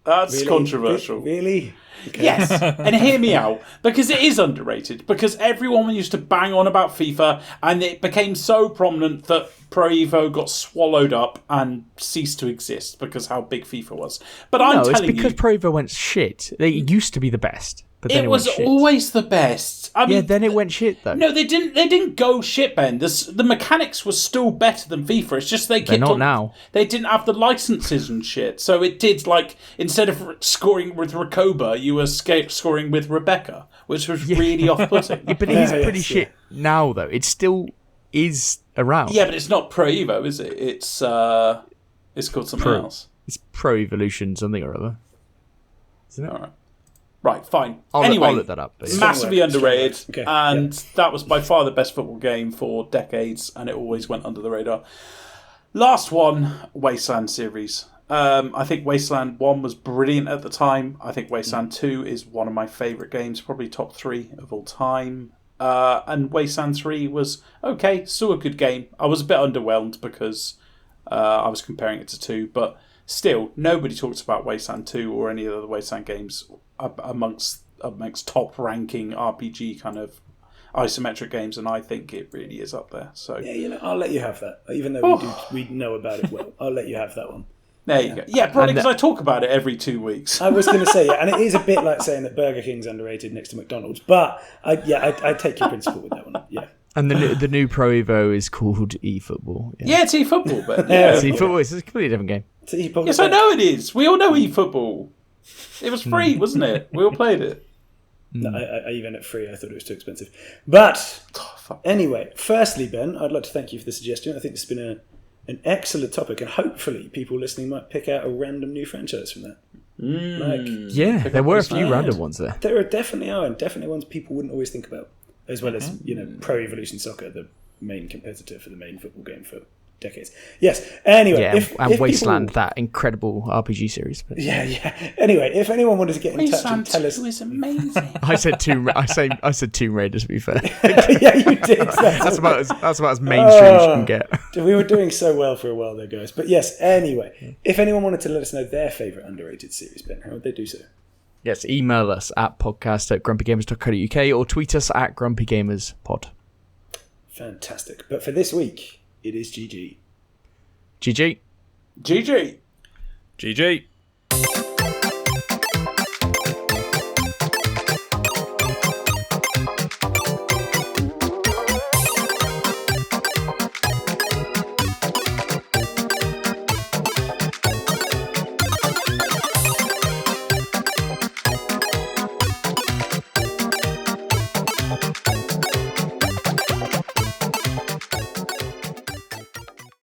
That's really? Controversial. Really? Okay. Yes, and hear me out, because it is underrated, because everyone used to bang on about FIFA, and it became so prominent that Pro Evo got swallowed up and ceased to exist because how big FIFA was. But it's because Pro Evo went shit. It used to be the best. But then it was always the best. I mean, then it went shit though. No, they didn't. They didn't go shit, Ben. The mechanics were still better than FIFA. It's just they're not now. They didn't have the licenses and shit. So it did like instead of scoring with Rakoba, you were scoring with Rebecca, which was really off-putting. Yeah, but it is pretty shit now though. It still is around. Yeah, but it's not Pro Evo, is it? It's called something else. It's Pro Evolution something or other. Isn't it? All right. Right, fine. I'll look that up. Massively underrated, and that was by far the best football game for decades, and it always went under the radar. Last one, Wasteland series. I think Wasteland 1 was brilliant at the time. I think Wasteland 2 is one of my favourite games, probably top 3 of all time. And Wasteland 3 was okay, still a good game. I was a bit underwhelmed because I was comparing it to 2, but still, nobody talks about Wasteland 2 or any of the Wasteland games amongst top ranking RPG kind of isometric games, and I think it really is up there. So yeah, I'll let you have that, even though we know about it well. I'll let you have that one. There you go. Yeah, probably because I talk about it every 2 weeks. I was going to say, and it is a bit like saying that Burger King's underrated next to McDonald's, but I take your principle with that one. Yeah. And the new Pro Evo is called eFootball. Yeah, it's eFootball, but it's eFootball. It's a completely different game. Yes, I know it is. We all know eFootball. It was free, wasn't it? We all played it. No, I even at free, I thought it was too expensive. But anyway, firstly, Ben, I'd like to thank you for the suggestion. I think this has been an excellent topic, and hopefully people listening might pick out a random new franchise from that. There were a few random ones there. There definitely are, and definitely ones people wouldn't always think about, as well as Pro Evolution Soccer, the main competitor for the main football game for decades. Yes. Anyway, and Wasteland, that incredible RPG series. But. Yeah. Anyway, if anyone wanted to get in touch and tell us, is amazing. I said Tomb Raider, to be fair. Yeah, you did. That's about as mainstream as you can get. We were doing so well for a while there, guys. But yes. Anyway, if anyone wanted to let us know their favourite underrated series, Ben, how would they do so? Yes, email us at podcast@grumpygamers.co.uk or tweet us at grumpygamerspod. Fantastic. But for this week, it is GG. GG. GG. GG.